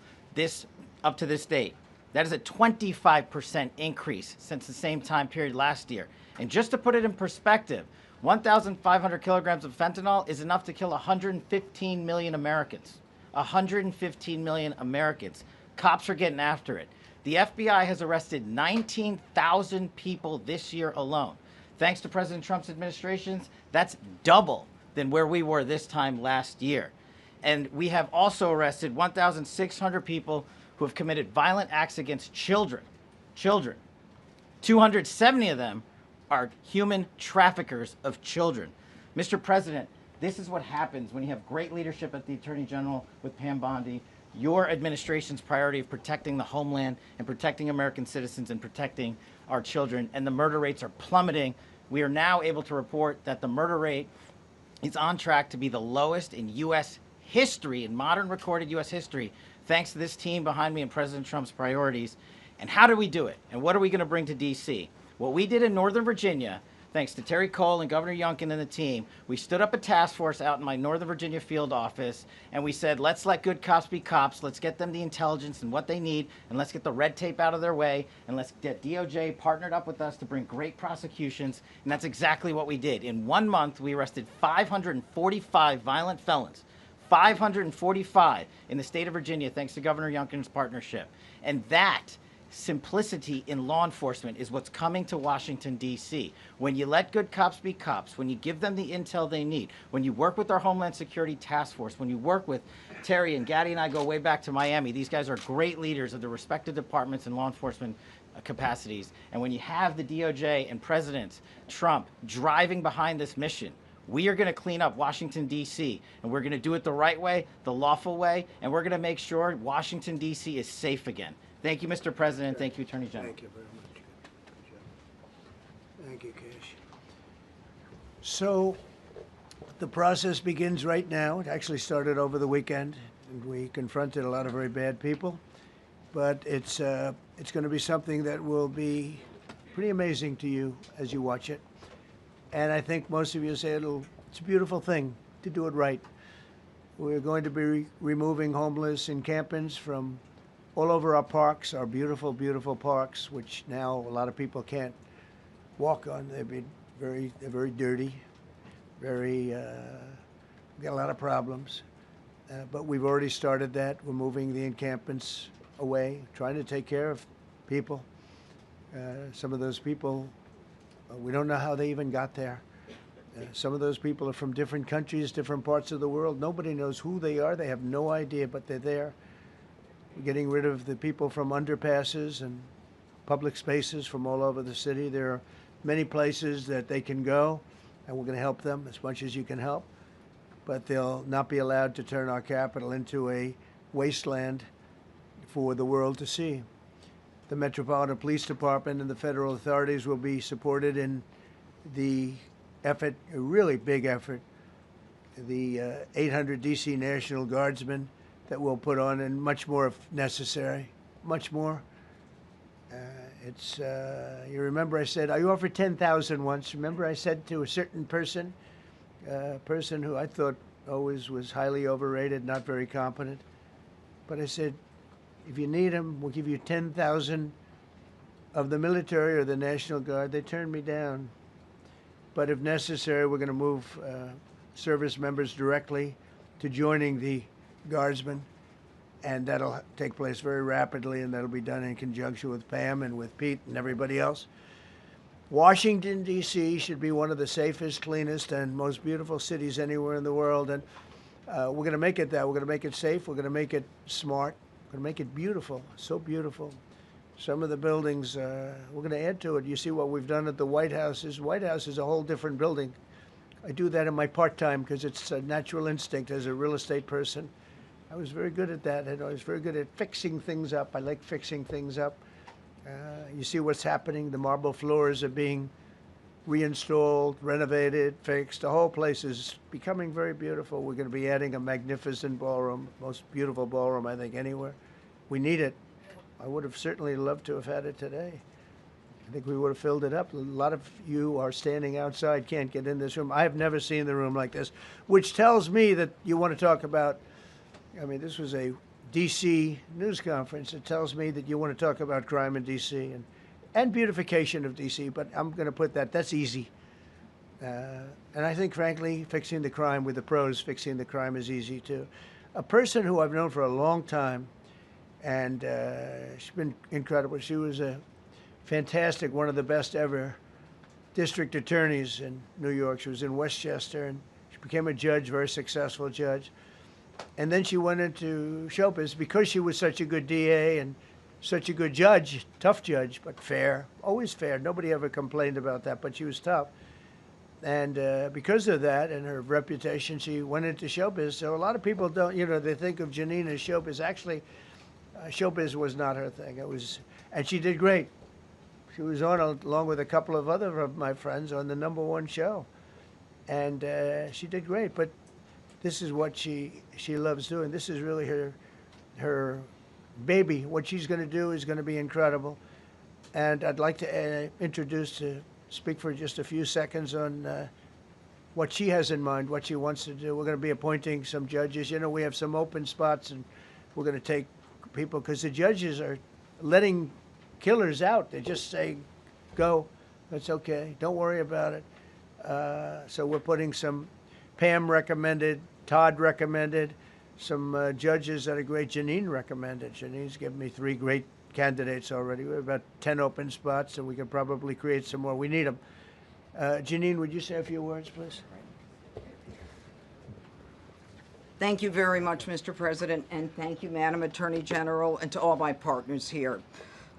Speaker 13: up to this date. That is a 25% increase since the same time period last year. And just to put it in perspective, 1,500 kilograms of fentanyl is enough to kill 115 million Americans. 115 million Americans. Cops are getting after it. The FBI has arrested 19,000 people this year alone. Thanks to President Trump's administrations, that's double than where we were this time last year. And we have also arrested 1,600 people who have committed violent acts against children. Children. 270 of them are human traffickers of children. Mr. President, this is what happens when you have great leadership at the Attorney General with Pam Bondi, your administration's priority of protecting the homeland and protecting American citizens and protecting our children, and the murder rates are plummeting. We are now able to report that the murder rate is on track to be the lowest in U.S. history, in modern recorded U.S. history, thanks to this team behind me and President Trump's priorities. And how do we do it? And what are we going to bring to D.C.? What we did in Northern Virginia, thanks to Terry Cole and Governor Youngkin and the team, we stood up a task force out in my Northern Virginia field office, and we said, let's let good cops be cops, let's get them the intelligence and what they need, and let's get the red tape out of their way, and let's get DOJ partnered up with us to bring great prosecutions, and that's exactly what we did. In 1 month, we arrested 545 violent felons, 545 in the state of Virginia, thanks to Governor Youngkin's partnership. And that simplicity in law enforcement is what's coming to Washington, D.C. When you let good cops be cops, when you give them the intel they need, when you work with our Homeland Security Task Force, when you work with Terry and Gaddy and I go way back to Miami, these guys are great leaders of the respective departments and law enforcement capacities. And when you have the DOJ and President Trump driving behind this mission, we are going to clean up Washington, D.C., and we're going to do it the right way, the lawful way, and we're going to make sure Washington, D.C. is safe again. Thank you, Mr. President. Thank you, Attorney General.
Speaker 9: Thank you very much. Thank you, Cash. So the process begins right now. It actually started over the weekend, and we confronted a lot of very bad people. But it's going to be something that will be pretty amazing to you as you watch it. And I think most of you say it's a beautiful thing to do it right. We're going to be removing homeless encampments from all over our parks, our beautiful, beautiful parks, which now a lot of people can't walk on. They're very dirty, we got a lot of problems. But we've already started that. We're moving the encampments away, trying to take care of people. Some of those people, we don't know how they even got there. Some of those people are from different countries, different parts of the world. Nobody knows who they are. They have no idea, but they're there. We're getting rid of the people from underpasses and public spaces from all over the city. There are many places that they can go, and we're going to help them as much as you can help. But they'll not be allowed to turn our capital into a wasteland for the world to see. The Metropolitan Police Department and the federal authorities will be supported in the effort, a really big effort, the 800 D.C. National Guardsmen that we'll put on, and much more if necessary, much more. You remember I said, I offered 10,000 once. Remember I said to a certain person, person who I thought always was highly overrated, not very competent, but I said, if you need them, we'll give you 10,000 of the military or the National Guard. They turned me down. But if necessary, we're going to move service members directly to joining the Guardsmen, and that'll take place very rapidly, and that'll be done in conjunction with Pam and with Pete and everybody else. Washington, D.C. should be one of the safest, cleanest, and most beautiful cities anywhere in the world, and we're going to make it that. We're going to make it safe. We're going to make it smart. We're going to make it beautiful, so beautiful. Some of the buildings, we're going to add to it. You see what we've done at the White House. White House is a whole different building. I do that in my part-time because it's a natural instinct as a real estate person. I was very good at that, and I was very good at fixing things up. I like fixing things up. You see what's happening. The marble floors are being reinstalled, renovated, fixed. The whole place is becoming very beautiful. We're going to be adding a magnificent ballroom, most beautiful ballroom, I think, anywhere. We need it. I would have certainly loved to have had it today. I think we would have filled it up. A lot of you are standing outside, can't get in this room. I have never seen the room like this, which tells me that you want to talk about, I mean, this was a D.C. news conference. It tells me that you want to talk about crime in D.C. and beautification of D.C., but I'm going to put that's easy. And I think, frankly, fixing the crime with the pros, fixing the crime is easy, too. A person who I've known for a long time, and she's been incredible. She was a fantastic, one of the best ever district attorneys in New York. She was in Westchester, and she became a judge, very successful judge. And then she went into show business because she was such a good DA and such a good judge, tough judge, but fair, always fair. Nobody ever complained about that, but she was tough. And because of that and her reputation, she went into showbiz. So a lot of people don't, they think of Janine as showbiz. Actually, showbiz was not her thing. And she did great. She was on, along with a couple of other of my friends, on the #1 show. And she did great. But this is what she loves doing. This is really her baby. What she's going to do is going to be incredible. And I'd like to speak for just a few seconds on what she has in mind, what she wants to do. We're going to be appointing some judges. We have some open spots, and we're going to take people, because the judges are letting killers out. They just say, go, that's okay, don't worry about it. So we're putting some, Pam recommended, Todd recommended, some judges that are great. Janine recommended. Janine's given me 3 great candidates already. We have about 10 open spots, and we can probably create some more. We need them. Janine, would you say a few words, please?
Speaker 14: Thank you very much, Mr. President, and thank you, Madam Attorney General, and to all my partners here.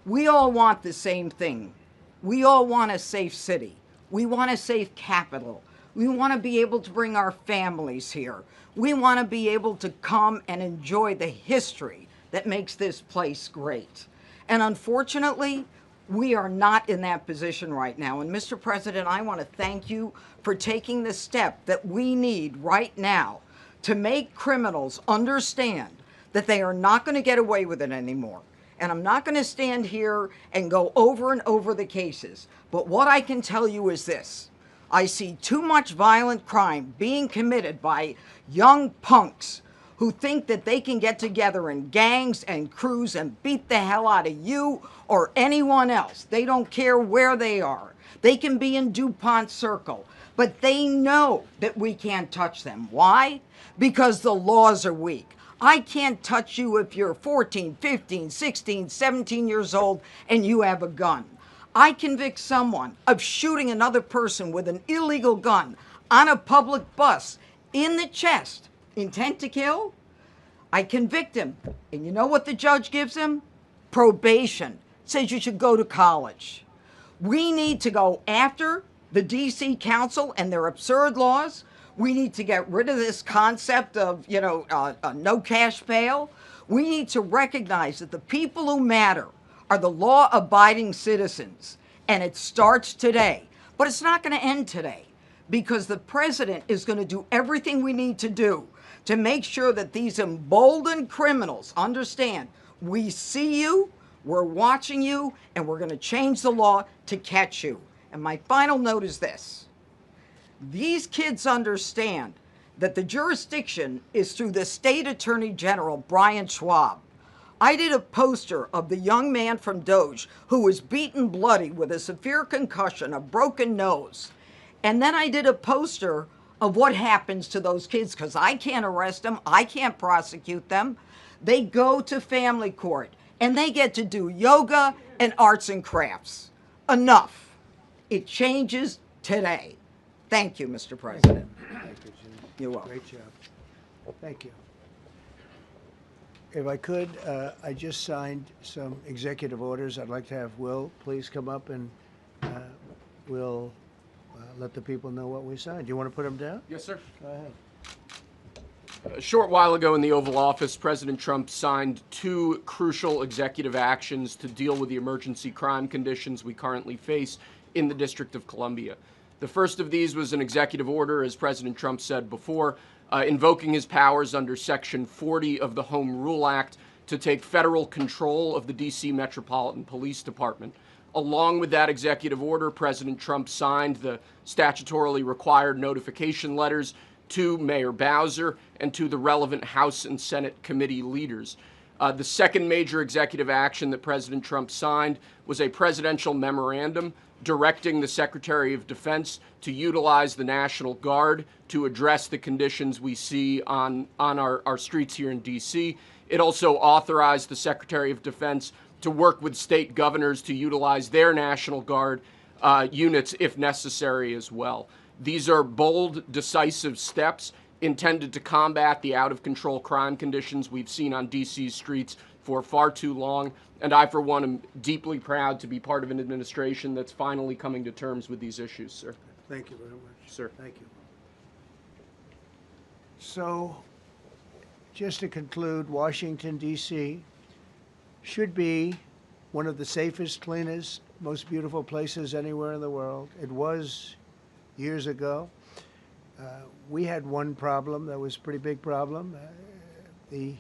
Speaker 14: We all want the same thing. We all want a safe city. We want a safe capital. We want to be able to bring our families here. We want to be able to come and enjoy the history that makes this place great. And unfortunately, we are not in that position right now. And Mr. President, I want to thank you for taking the step that we need right now to make criminals understand that they are not going to get away with it anymore. And I'm not going to stand here and go over and over the cases. But what I can tell you is this. I see too much violent crime being committed by young punks who think that they can get together in gangs and crews and beat the hell out of you or anyone else. They don't care where they are. They can be in DuPont Circle, but they know that we can't touch them. Why? Because the laws are weak. I can't touch you if you're 14, 15, 16, 17 years old and you have a gun. I convict someone of shooting another person with an illegal gun on a public bus in the chest, intent to kill. I convict him. And you know what the judge gives him? Probation. Says you should go to college. We need to go after the D.C. Council and their absurd laws. We need to get rid of this concept of, no cash bail. We need to recognize that the people who matter are the law-abiding citizens, and it starts today. But it's not going to end today, because the president is going to do everything we need to do to make sure that these emboldened criminals understand we see you, we're watching you, and we're going to change the law to catch you. And my final note is this. These kids understand that the jurisdiction is through the State Attorney General, Brian Schwab. I did a poster of the young man from Doge who was beaten bloody with a severe concussion, a broken nose. And then I did a poster of what happens to those kids, because I can't arrest them, I can't prosecute them. They go to family court and they get to do yoga and arts and crafts. Enough. It changes today. Thank you, Mr. President.
Speaker 9: Thank you, Jim.
Speaker 14: You're welcome.
Speaker 9: Great job. Thank you. If I could, I just signed some executive orders. I'd like to have Will please come up, and we'll let the people know what we signed. Do you want to put them down?
Speaker 15: Yes, sir.
Speaker 9: Go ahead.
Speaker 15: A short while ago in the Oval Office, President Trump signed 2 crucial executive actions to deal with the emergency crime conditions we currently face in the District of Columbia. The first of these was an executive order, as President Trump said before, invoking his powers under Section 40 of the Home Rule Act to take federal control of the D.C. Metropolitan Police Department. Along with that executive order, President Trump signed the statutorily required notification letters to Mayor Bowser and to the relevant House and Senate committee leaders. The second major executive action that President Trump signed was a presidential memorandum directing the Secretary of Defense to utilize the National Guard to address the conditions we see on our streets here in D.C. It also authorized the Secretary of Defense to work with state governors to utilize their National Guard units if necessary as well. These are bold, decisive steps intended to combat the out-of-control crime conditions we've seen on D.C.'s streets for far too long. And I, for one, am deeply proud to be part of an administration that's finally coming to terms with these issues, sir.
Speaker 9: Thank you very much.
Speaker 15: Sir.
Speaker 9: Thank you. So, just to conclude, Washington, D.C. should be one of the safest, cleanest, most beautiful places anywhere in the world. It was years ago. We had one problem that was a pretty big problem. The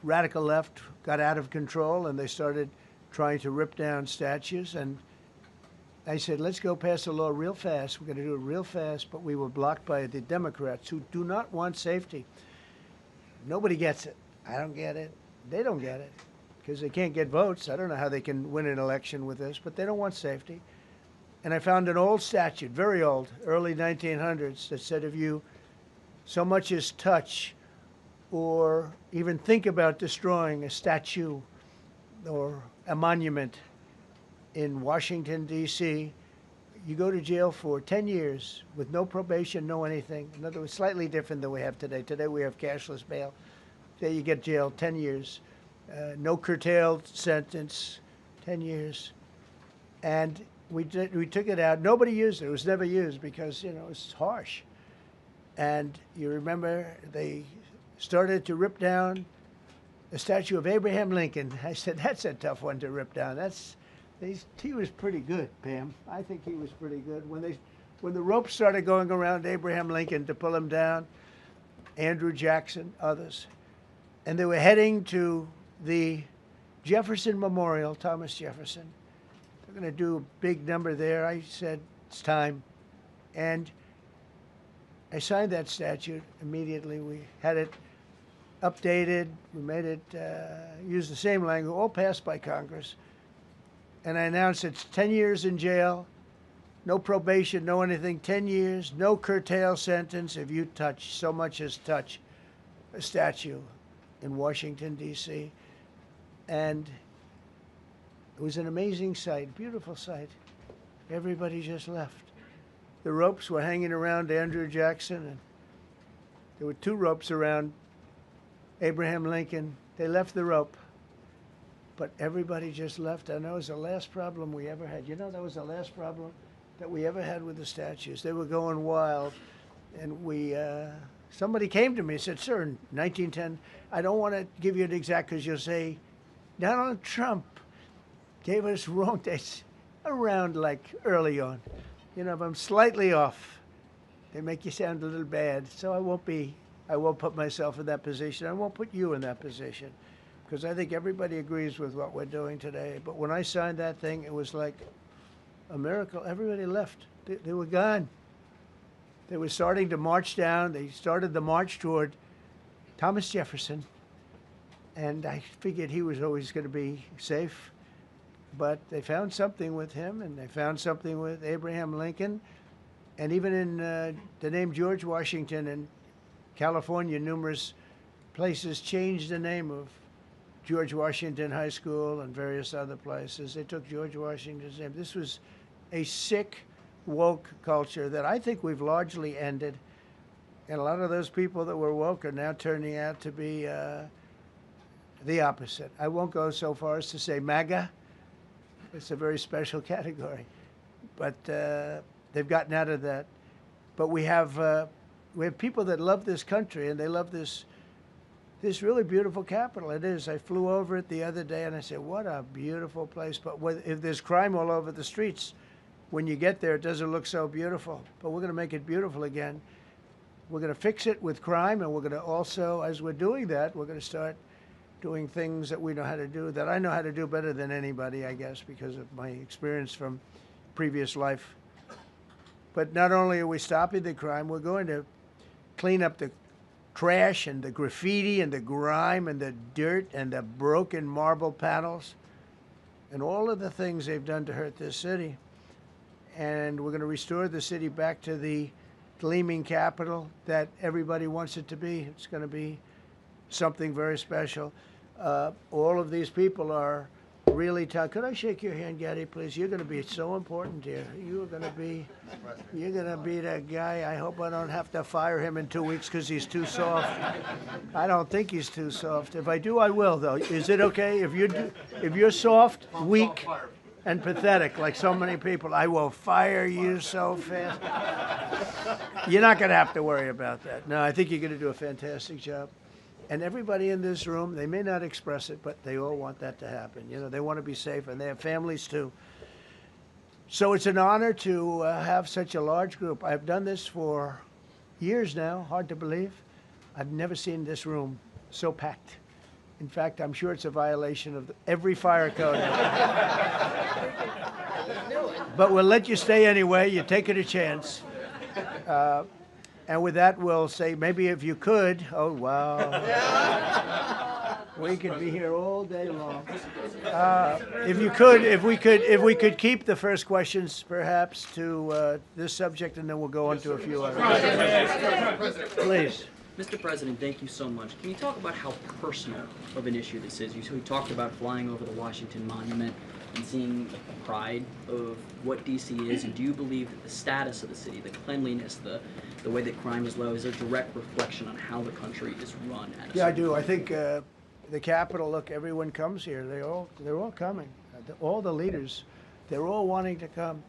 Speaker 9: radical left got out of control and they started trying to rip down statues. And I said, let's go pass a law real fast. We're going to do it real fast, but we were blocked by the Democrats who do not want safety. Nobody gets it. I don't get it. They don't get it because they can't get votes. I don't know how they can win an election with this, but they don't want safety. And I found an old statute, very old, early 1900s, that said if you so much as touch or even think about destroying a statue or a monument in Washington, D.C., you go to jail for 10 years with no probation, no anything. In other words, slightly different than we have today. Today we have cashless bail. There you get jailed 10 years. No curtailed sentence, 10 years. And we took it out. Nobody used it. It was never used because, you know, it's harsh. And you remember they started to rip down the statue of Abraham Lincoln. I said, that's a tough one to rip down. He was pretty good, Pam. I think he was pretty good. When the ropes started going around Abraham Lincoln to pull him down, Andrew Jackson, others, and they were heading to the Jefferson Memorial, Thomas Jefferson. They're going to do a big number there. I said, it's time. And I signed that statute immediately. We had it updated. We made it use the same language, all passed by Congress. And I announced it's 10 years in jail, no probation, no anything, 10 years, no curtail sentence if you touch, so much as touch a statue in Washington, D.C. And it was an amazing sight, beautiful sight. Everybody just left. The ropes were hanging around Andrew Jackson, and there were 2 ropes around Abraham Lincoln. They left the rope, but everybody just left. And that was the last problem we ever had. You know, that was the last problem that we ever had with the statues. They were going wild, and somebody came to me and said, sir, in 1910, I don't want to give you an exact because you'll say, Donald Trump gave us wrong dates around like early on. You know, if I'm slightly off, they make you sound a little bad. So I won't put myself in that position. I won't put you in that position because I think everybody agrees with what we're doing today. But when I signed that thing, it was like a miracle. Everybody left. They were gone. They were starting to march down. They started the march toward Thomas Jefferson. And I figured he was always going to be safe. But they found something with him, and they found something with Abraham Lincoln. And even in the name George Washington in California, numerous places changed the name of George Washington High School and various other places. They took George Washington's name. This was a sick, woke culture that I think we've largely ended. And a lot of those people that were woke are now turning out to be the opposite. I won't go so far as to say MAGA. It's a very special category. But they've gotten out of that. But we have people that love this country, and they love this really beautiful capital. It is. I flew over it the other day, and I said, what a beautiful place. But if there's crime all over the streets, when you get there, it doesn't look so beautiful. But we're going to make it beautiful again. We're going to fix it with crime, and we're going to also, as we're doing that, we're going to start doing things that we know how to do, that I know how to do better than anybody, I guess, because of my experience from previous life. But not only are we stopping the crime, we're going to clean up the trash and the graffiti and the grime and the dirt and the broken marble panels and all of the things they've done to hurt this city. And we're going to restore the city back to the gleaming capital that everybody wants it to be. It's going to be something very special. All of these people are really tough. Could I shake your hand, Gaddy, please? You're going to be so important here. You're going to be that guy. I hope I don't have to fire him in 2 weeks because he's too soft. I don't think he's too soft. If I do, I will, though. Is it okay if you're soft, weak, and pathetic like so many people? I will fire you so fast. You're not going to have to worry about that. No, I think you're going to do a fantastic job. And everybody in this room, they may not express it, but they all want that to happen. You know, they want to be safe, and they have families too. So it's an honor to have such a large group. I've done this for years now, hard to believe. I've never seen this room so packed. In fact, I'm sure it's a violation of every fire code. But we'll let you stay anyway. You're taking a chance. And with that, we'll say, maybe if you could, oh, wow. We could be here all day long. If we could keep the first questions, perhaps, to this subject, and then we'll go on to a few others. Please.
Speaker 16: Mr. President, thank you so much. Can you talk about how personal of an issue this is? We talked about flying over the Washington Monument and seeing the pride of what D.C. is, and do you believe that the status of the city, the cleanliness, the way that crime is low, is a direct reflection on how the country is run?
Speaker 9: Yeah, I do. I think the Capitol, look, everyone comes here. They're all coming. All the leaders, they're all wanting to come.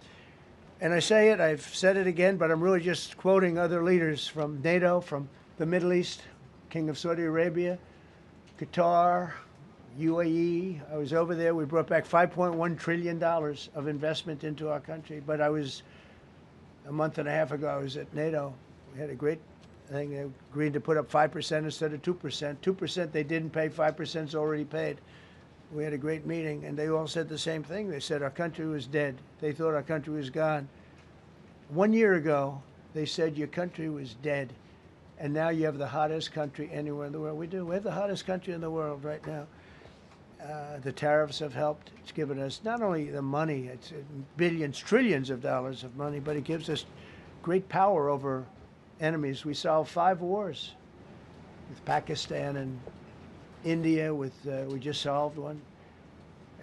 Speaker 9: And I say it, I've said it again, but I'm really just quoting other leaders from NATO, from the Middle East, King of Saudi Arabia, Qatar, UAE. I was over there. We brought back $5.1 trillion of investment into our country. But a month and a half ago, I was at NATO. We had a great thing. They agreed to put up 5% instead of 2%. 2% they didn't pay, 5% is already paid. We had a great meeting, and they all said the same thing. They said our country was dead. They thought our country was gone. 1 year ago, they said your country was dead. And now you have the hottest country anywhere in the world. We do. We have the hottest country in the world right now. The tariffs have helped. It's given us not only the money, it's billions, trillions of dollars of money, but it gives us great power over enemies. We solved 5 wars with Pakistan and India. We just solved one.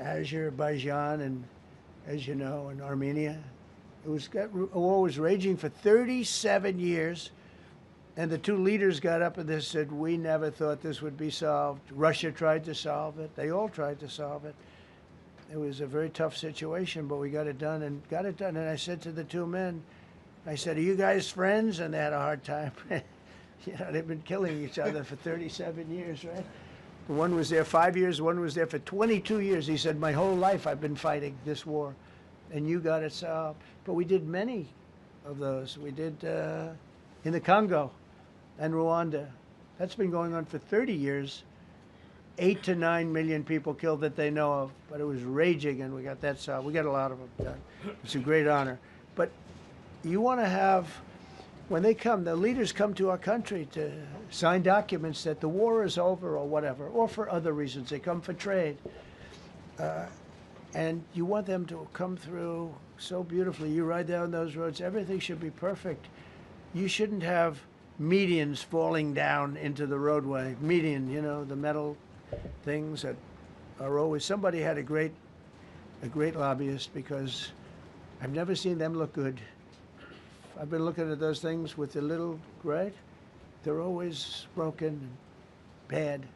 Speaker 9: Azerbaijan and, as you know, and Armenia. War was raging for 37 years. And the 2 leaders got up and they said, we never thought this would be solved. Russia tried to solve it. They all tried to solve it. It was a very tough situation, but we got it done. And I said to the 2 men, I said, are you guys friends? And they had a hard time. You know, they've been killing each other for 37 years, right? One was there 5 years, one was there for 22 years. He said, my whole life I've been fighting this war, and you got it solved. But we did many of those. We did in the Congo and Rwanda. That's been going on for 30 years. 8 to 9 million people killed that they know of, but it was raging, and we got that solved. We got a lot of them done. It's a great honor. But you want to have, when they come, the leaders come to our country to sign documents that the war is over or whatever, or for other reasons. They come for trade. And you want them to come through so beautifully. You ride down those roads, everything should be perfect. You shouldn't have medians falling down into the roadway. Median, you know, the metal things that are always, somebody had a great lobbyist, because I've never seen them look good. I've been looking at those things with the little, right? They're always broken and bad,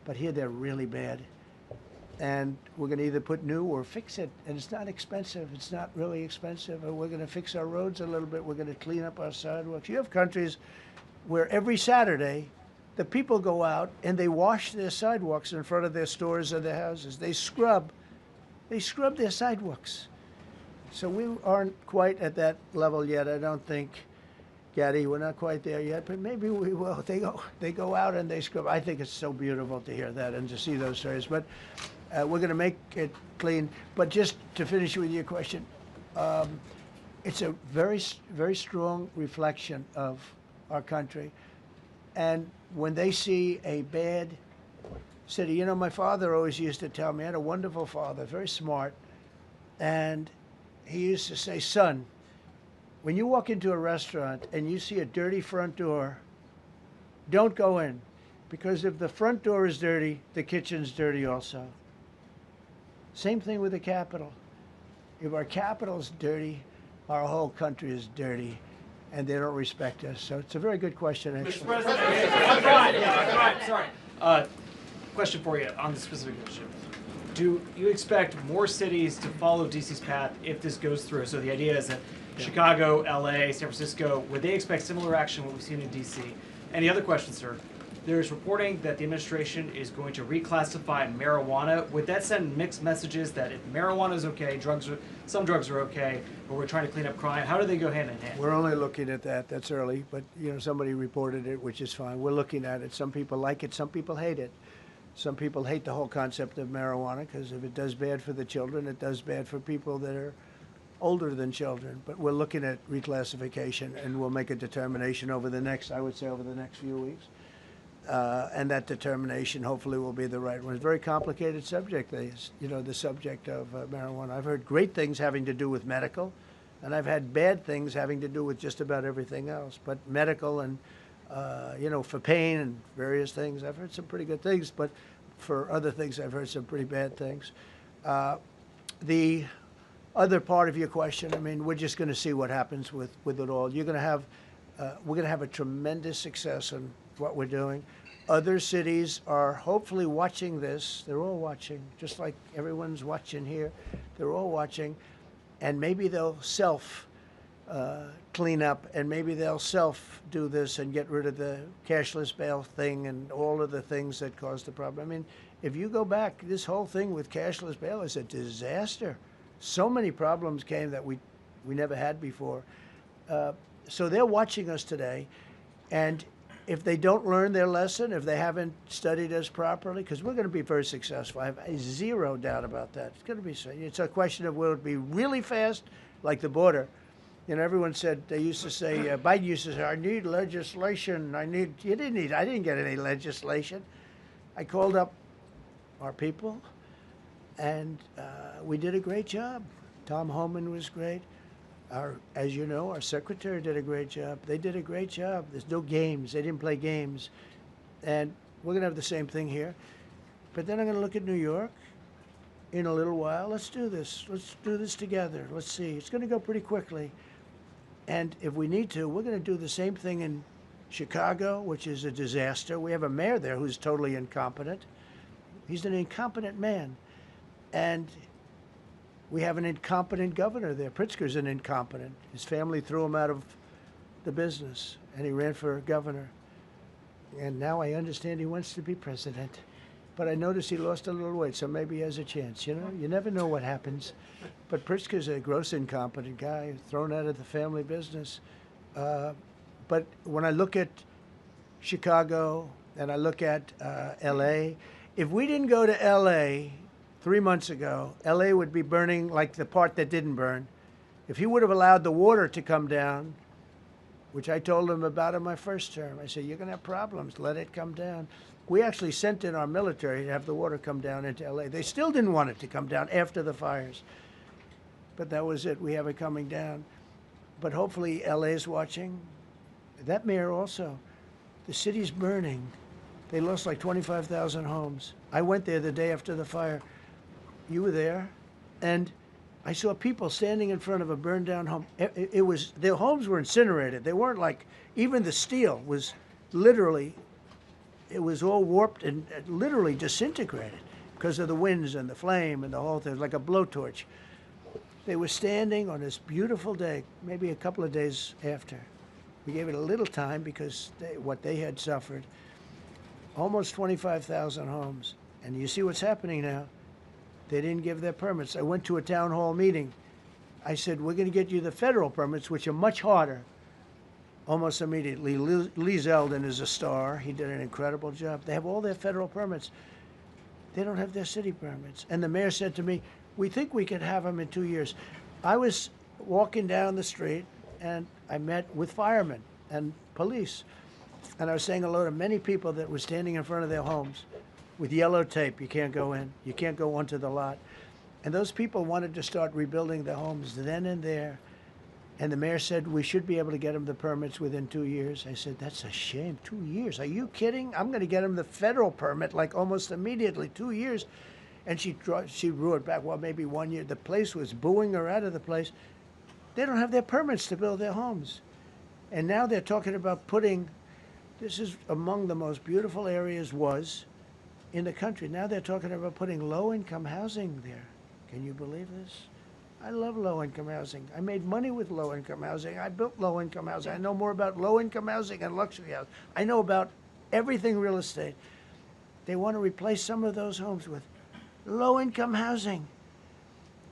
Speaker 9: but here they're really bad. And we're going to either put new or fix it, and it's not expensive. It's not really expensive. We're going to fix our roads a little bit. We're going to clean up our sidewalks. You have countries where every Saturday the people go out and they wash their sidewalks in front of their stores or their houses. They scrub their sidewalks. So we aren't quite at that level yet, I don't think, Gaddy. We're not quite there yet, but maybe we will. They go out and they scrub. I think it's so beautiful to hear that and to see those stories. But we're going to make it clean. But just to finish with your question, it's a very, very strong reflection of our country. And when they see a bad city, you know, my father always used to tell me, I had a wonderful father, very smart, and he used to say, son, when you walk into a restaurant and you see a dirty front door, don't go in, because if the front door is dirty, the kitchen's dirty also. Same thing with the Capitol. If our Capitol's dirty, our whole country is dirty, and they don't respect us. So it's a very good question, actually.
Speaker 1: Mr. President, sorry. Question for you on the specific issue. Do you expect more cities to follow DC's path if this goes through? So the idea is that Chicago, LA, San Francisco, would they expect similar action what we've seen in DC? And the other question, sir, there's reporting that the administration is going to reclassify marijuana. Would that send mixed messages that if marijuana is okay, some drugs are okay, but we're trying to clean up crime? How do they go hand in hand?
Speaker 9: We're only looking at that. That's early, but somebody reported it, which is fine. We're looking at it. Some people like it. Some people hate it. Some people hate the whole concept of marijuana because if it does bad for the children, it does bad for people that are older than children. But we're looking at reclassification, and we'll make a determination over the next few weeks. And that determination hopefully will be the right one. It's a very complicated subject, the subject of marijuana. I've heard great things having to do with medical, and I've had bad things having to do with just about everything else. But medical and, for pain and various things, I've heard some pretty good things, but for other things, I've heard some pretty bad things. The other part of your question, I mean, we're just going to see what happens with it all. We're going to have a tremendous success in what we're doing. Other cities are hopefully watching this. They're all watching, just like everyone's watching here. They're all watching, and maybe they'll clean up, and maybe they'll do this and get rid of the cashless bail thing and all of the things that caused the problem. I mean, if you go back, this whole thing with cashless bail is a disaster. So many problems came that we never had before. So they're watching us today, and if they don't learn their lesson, if they haven't studied us properly, because we're going to be very successful. I have zero doubt about that. It's going to be. It's a question of will it be really fast, like the border. Everyone said, they used to say, Biden used to say, I need legislation. I didn't get any legislation. I called up our people, and we did a great job. Tom Homan was great. As you know, our secretary did a great job. They did a great job. There's no games. They didn't play games. And we're going to have the same thing here. But then I'm going to look at New York in a little while. Let's do this. Let's do this together. Let's see. It's going to go pretty quickly. And if we need to, we're going to do the same thing in Chicago, which is a disaster. We have a mayor there who's totally incompetent. He's an incompetent man. And we have an incompetent governor there. Pritzker's an incompetent. His family threw him out of the business, and he ran for governor. And now I understand he wants to be president. But I noticed he lost a little weight, so maybe he has a chance. You never know what happens. But Pritzker's a gross incompetent guy, thrown out of the family business. But when I look at Chicago and I look at L.A., if we didn't go to L.A. 3 months ago, L.A. would be burning like the part that didn't burn. If he would have allowed the water to come down, which I told him about in my first term, I said, you're going to have problems. Let it come down. We actually sent in our military to have the water come down into L.A. They still didn't want it to come down after the fires. But that was it. We have it coming down. But hopefully L.A. is watching. That mayor also. The city's burning. They lost like 25,000 homes. I went there the day after the fire. You were there, and I saw people standing in front of a burned down home. Their homes were incinerated. They weren't like, even the steel was literally, it was all warped and literally disintegrated because of the winds and the flame and the whole thing. It was like a blowtorch. They were standing on this beautiful day, maybe a couple of days after. We gave it a little time because what they had suffered. Almost 25,000 homes. And you see what's happening now. They didn't give their permits. I went to a town hall meeting. I said, we're going to get you the federal permits, which are much harder. Almost immediately. Lee Zeldin is a star. He did an incredible job. They have all their federal permits. They don't have their city permits. And the mayor said to me, we think we could have them in 2 years. I was walking down the street, and I met with firemen and police. And I was saying hello to many people that were standing in front of their homes with yellow tape. You can't go in. You can't go onto the lot. And those people wanted to start rebuilding their homes then and there. And the mayor said, we should be able to get them the permits within 2 years. I said, that's a shame. 2 years? Are you kidding? I'm going to get them the federal permit like almost immediately. 2 years. And she drew it back. Well, maybe 1 year. The place was booing her out of the place. They don't have their permits to build their homes. And now they're talking about putting, this is among the most beautiful areas was in the country. Now they're talking about putting low-income housing there. Can you believe this? I love low-income housing. I made money with low-income housing. I built low-income housing. I know more about low-income housing and luxury housing. I know about everything real estate. They want to replace some of those homes with low-income housing.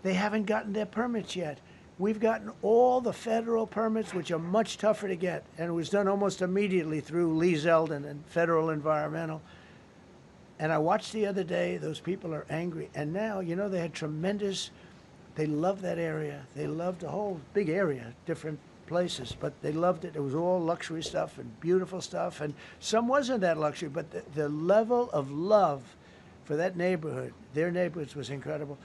Speaker 9: They haven't gotten their permits yet. We've gotten all the federal permits, which are much tougher to get, and it was done almost immediately through Lee Zeldin and Federal Environmental. And I watched the other day, those people are angry. And now, you know, they had tremendous, they loved that area. They loved the whole big area, different places, but they loved it. It was all luxury stuff and beautiful stuff, and some wasn't that luxury, but the level of love for that neighborhood, their neighborhoods, was incredible.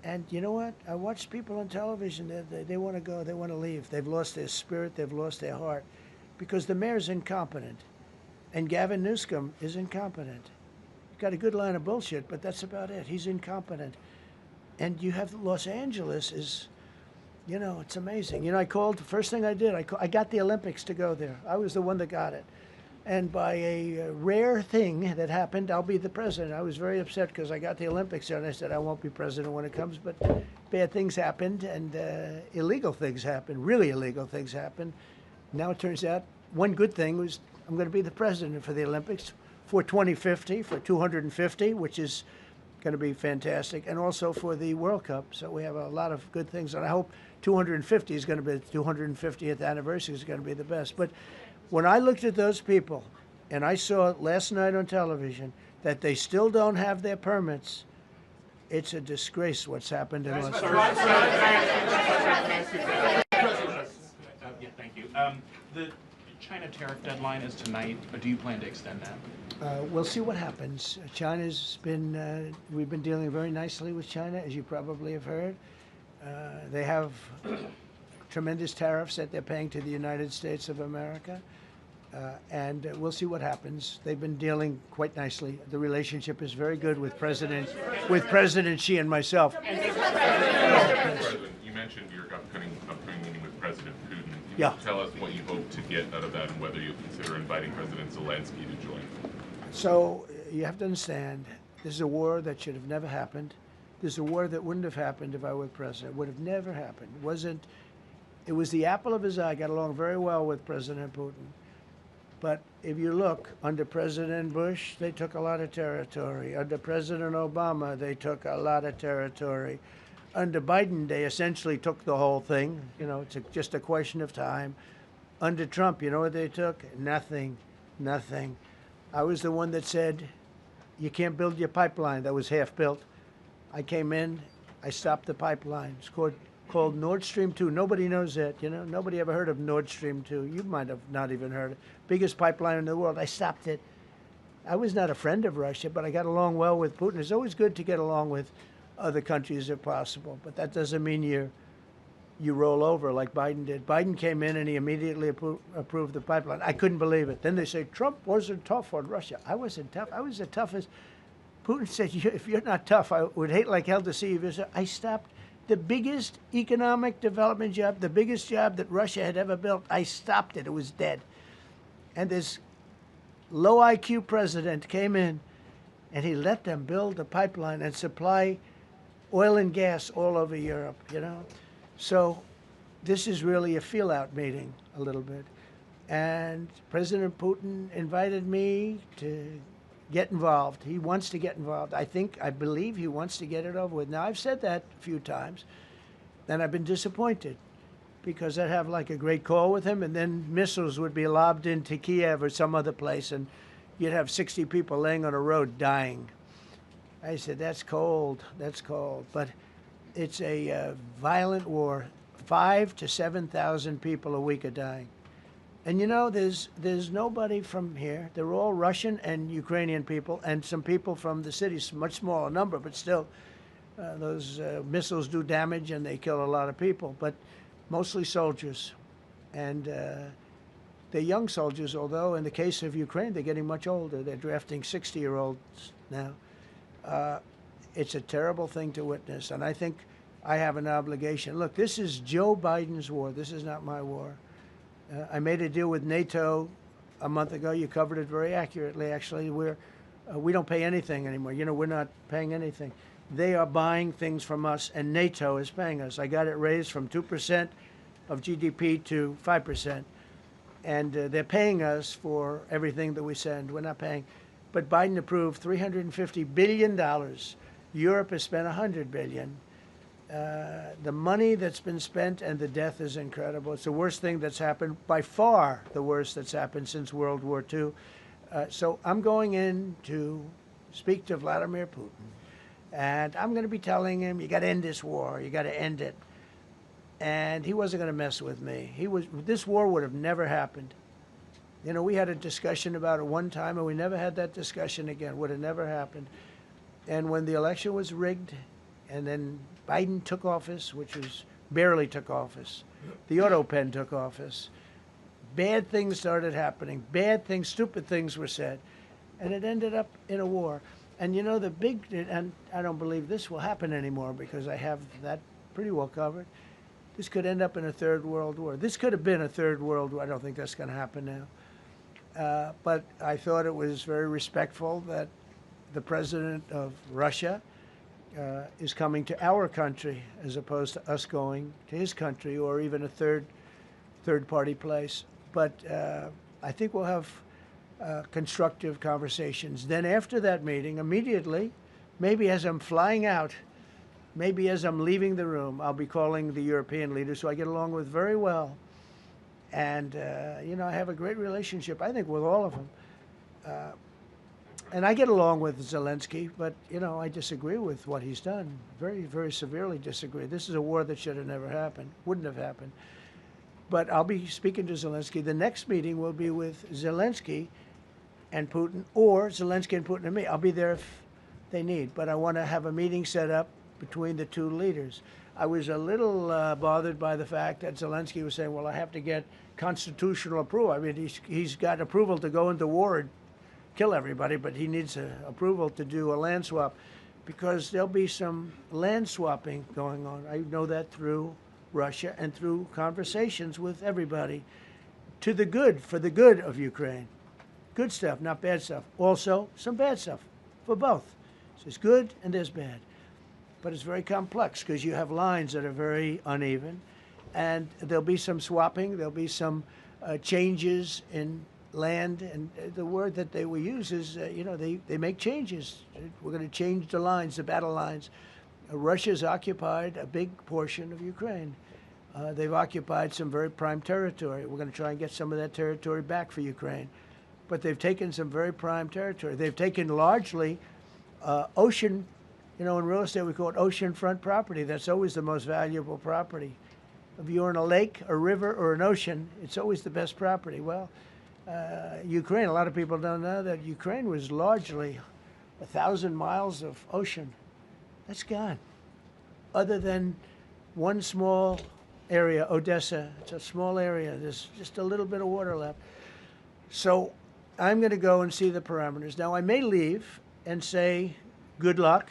Speaker 9: And you know what? I watched people on television, they want to go, they want to leave. They've lost their spirit, they've lost their heart, because the mayor's incompetent, and Gavin Newsom is incompetent. He's got a good line of bullshit, but that's about it. He's incompetent. And you have Los Angeles is, you know, it's amazing. You know, I called, the first thing I did, I got the Olympics to go there. I was the one that got it. And by a rare thing that happened, I'll be the president. I was very upset because I got the Olympics there, and I said, I won't be president when it comes. But bad things happened, and illegal things happened, really illegal things happened. Now it turns out one good thing was I'm going to be the president for the Olympics for 2050, for 250, which is going to be fantastic, and also for the World Cup. So we have a lot of good things, and I hope 250 is going to be, the 250th anniversary is going to be the best. But when I looked at those people, and I saw last night on television that they still don't have their permits, it's a disgrace what's happened in Los Angeles.
Speaker 17: Yeah, thank you. The China tariff deadline is tonight. Do you plan to extend that?
Speaker 9: We'll see what happens. China's been, we've been dealing very nicely with China, as you probably have heard. They have tremendous tariffs that they're paying to the United States of America. And we'll see what happens. They've been dealing quite nicely. The relationship is very good with President Xi and myself.
Speaker 6: President, you mentioned your upcoming meeting with President Putin. Can you tell us what you hope to get out of that and whether you'll consider inviting President Zelensky to join?
Speaker 9: So you have to understand, this is a war that should have never happened. This is a war that wouldn't have happened if I were president. It would have never happened. It was the apple of his eye. I got along very well with President Putin. But if you look, under President Bush, they took a lot of territory. Under President Obama, they took a lot of territory. Under Biden, they essentially took the whole thing. You know, it's just a question of time. Under Trump, you know what they took? Nothing, nothing. I was the one that said, you can't build your pipeline. That was half built. I came in, I stopped the pipeline. It's called Nord Stream 2. Nobody knows that, you know. Nobody ever heard of Nord Stream 2. You might have not even heard it. Biggest pipeline in the world. I stopped it. I was not a friend of Russia, but I got along well with Putin. It's always good to get along with other countries if possible, but that doesn't mean you roll over like Biden did. Biden came in and he immediately approved the pipeline. I couldn't believe it. Then they say Trump wasn't tough on Russia. I wasn't tough. I was the toughest. Putin said, if you're not tough, I would hate like hell to see you. I stopped the biggest economic development job, the biggest job that Russia had ever built. I stopped it. It was dead. And this low IQ president came in and he let them build the pipeline and supply oil and gas all over Europe, you know. So this is really a feel-out meeting a little bit. And President Putin invited me to get involved. He wants to get involved. I believe he wants to get it over with. Now, I've said that a few times, and I've been disappointed because I'd have like a great call with him, and then missiles would be lobbed into Kiev or some other place, and you'd have 60 people laying on a road dying. I said, that's cold, that's cold. But it's a violent war. 5,000 to 7,000 people a week are dying. And you know, there's nobody from here. They're all Russian and Ukrainian people, and some people from the cities, much smaller number, but still, those missiles do damage and they kill a lot of people, but mostly soldiers. And they're young soldiers, although in the case of Ukraine, they're getting much older. They're drafting 60-year-olds now. It's a terrible thing to witness, and I think I have an obligation. Look, this is Joe Biden's war. This is not my war. I made a deal with NATO a month ago. You covered it very accurately, actually. We don't pay anything anymore. You know, we're not paying anything. They are buying things from us, and NATO is paying us. I got it raised from 2% of GDP to 5%. And they're paying us for everything that we send. We're not paying. But Biden approved $350 billion. Europe has spent $100 billion. The money that's been spent and the death is incredible. It's the worst thing that's happened, by far the worst that's happened since World War II. So I'm going in to speak to Vladimir Putin. And I'm going to be telling him, you got to end this war. You got to end it. And he wasn't going to mess with me. This war would have never happened. You know, we had a discussion about it one time, and we never had that discussion again. Would have never happened. And when the election was rigged, and then Biden took office, which was barely took office, the auto pen took office, bad things started happening. Bad things, stupid things were said. And it ended up in a war. And you know, and I don't believe this will happen anymore because I have that pretty well covered. This could end up in a third world war. This could have been a third world war. I don't think that's going to happen now. But I thought it was very respectful that the president of Russia is coming to our country as opposed to us going to his country or even a third-party place. But I think we'll have constructive conversations. Then after that meeting, immediately, maybe as I'm flying out, maybe as I'm leaving the room, I'll be calling the European leaders who I get along with very well. And, you know, I have a great relationship, I think, with all of them. And I get along with Zelensky, but, you know, I disagree with what he's done. Very, very severely disagree. This is a war that should have never happened, wouldn't have happened. But I'll be speaking to Zelensky. The next meeting will be with Zelensky and Putin, or Zelensky and Putin and me. I'll be there if they need. But I want to have a meeting set up between the two leaders. I was a little bothered by the fact that Zelensky was saying, well, I have to get constitutional approval. I mean, he's got approval to go into war and kill everybody, but he needs approval to do a land swap because there'll be some land swapping going on. I know that through Russia and through conversations with everybody to the good, for the good of Ukraine. Good stuff, not bad stuff. Also, some bad stuff for both. So there's good and there's bad. But it's very complex because you have lines that are very uneven. And there'll be some swapping. There'll be some changes in land. And the word that they will use is, you know, they make changes. We're going to change the lines, the battle lines. Russia's occupied a big portion of Ukraine. They've occupied some very prime territory. We're going to try and get some of that territory back for Ukraine. But they've taken some very prime territory. They've taken largely ocean, you know, in real estate we call it oceanfront property. That's always the most valuable property. If you're in a lake, a river, or an ocean, it's always the best property. Well, Ukraine, a lot of people don't know that Ukraine was largely 1,000 miles of ocean. That's gone. Other than one small area, Odessa, it's a small area. There's just a little bit of water left. So I'm going to go and see the parameters. Now, I may leave and say, good luck,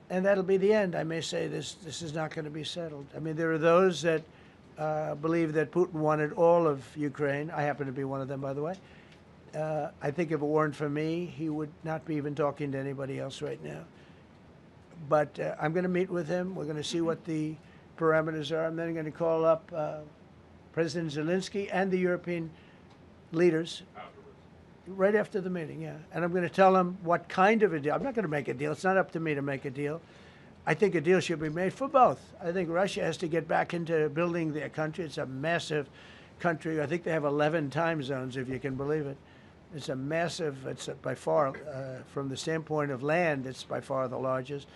Speaker 9: and that'll be the end. I may say this is not going to be settled. I mean, there are those that believe that Putin wanted all of Ukraine. I happen to be one of them, by the way. I think if it weren't for me, he would not be even talking to anybody else right now. But I'm going to meet with him. We're going to see what the parameters are. I'm then going to call up President Zelensky and the European leaders right after the meeting, yeah. And I'm going to tell them what kind of a deal. I'm not going to make a deal. It's not up to me to make a deal. I think a deal should be made for both. I think Russia has to get back into building their country. It's a massive country. I think they have 11 time zones, if you can believe it. It's a massive, it's by far, from the standpoint of land, it's by far the largest.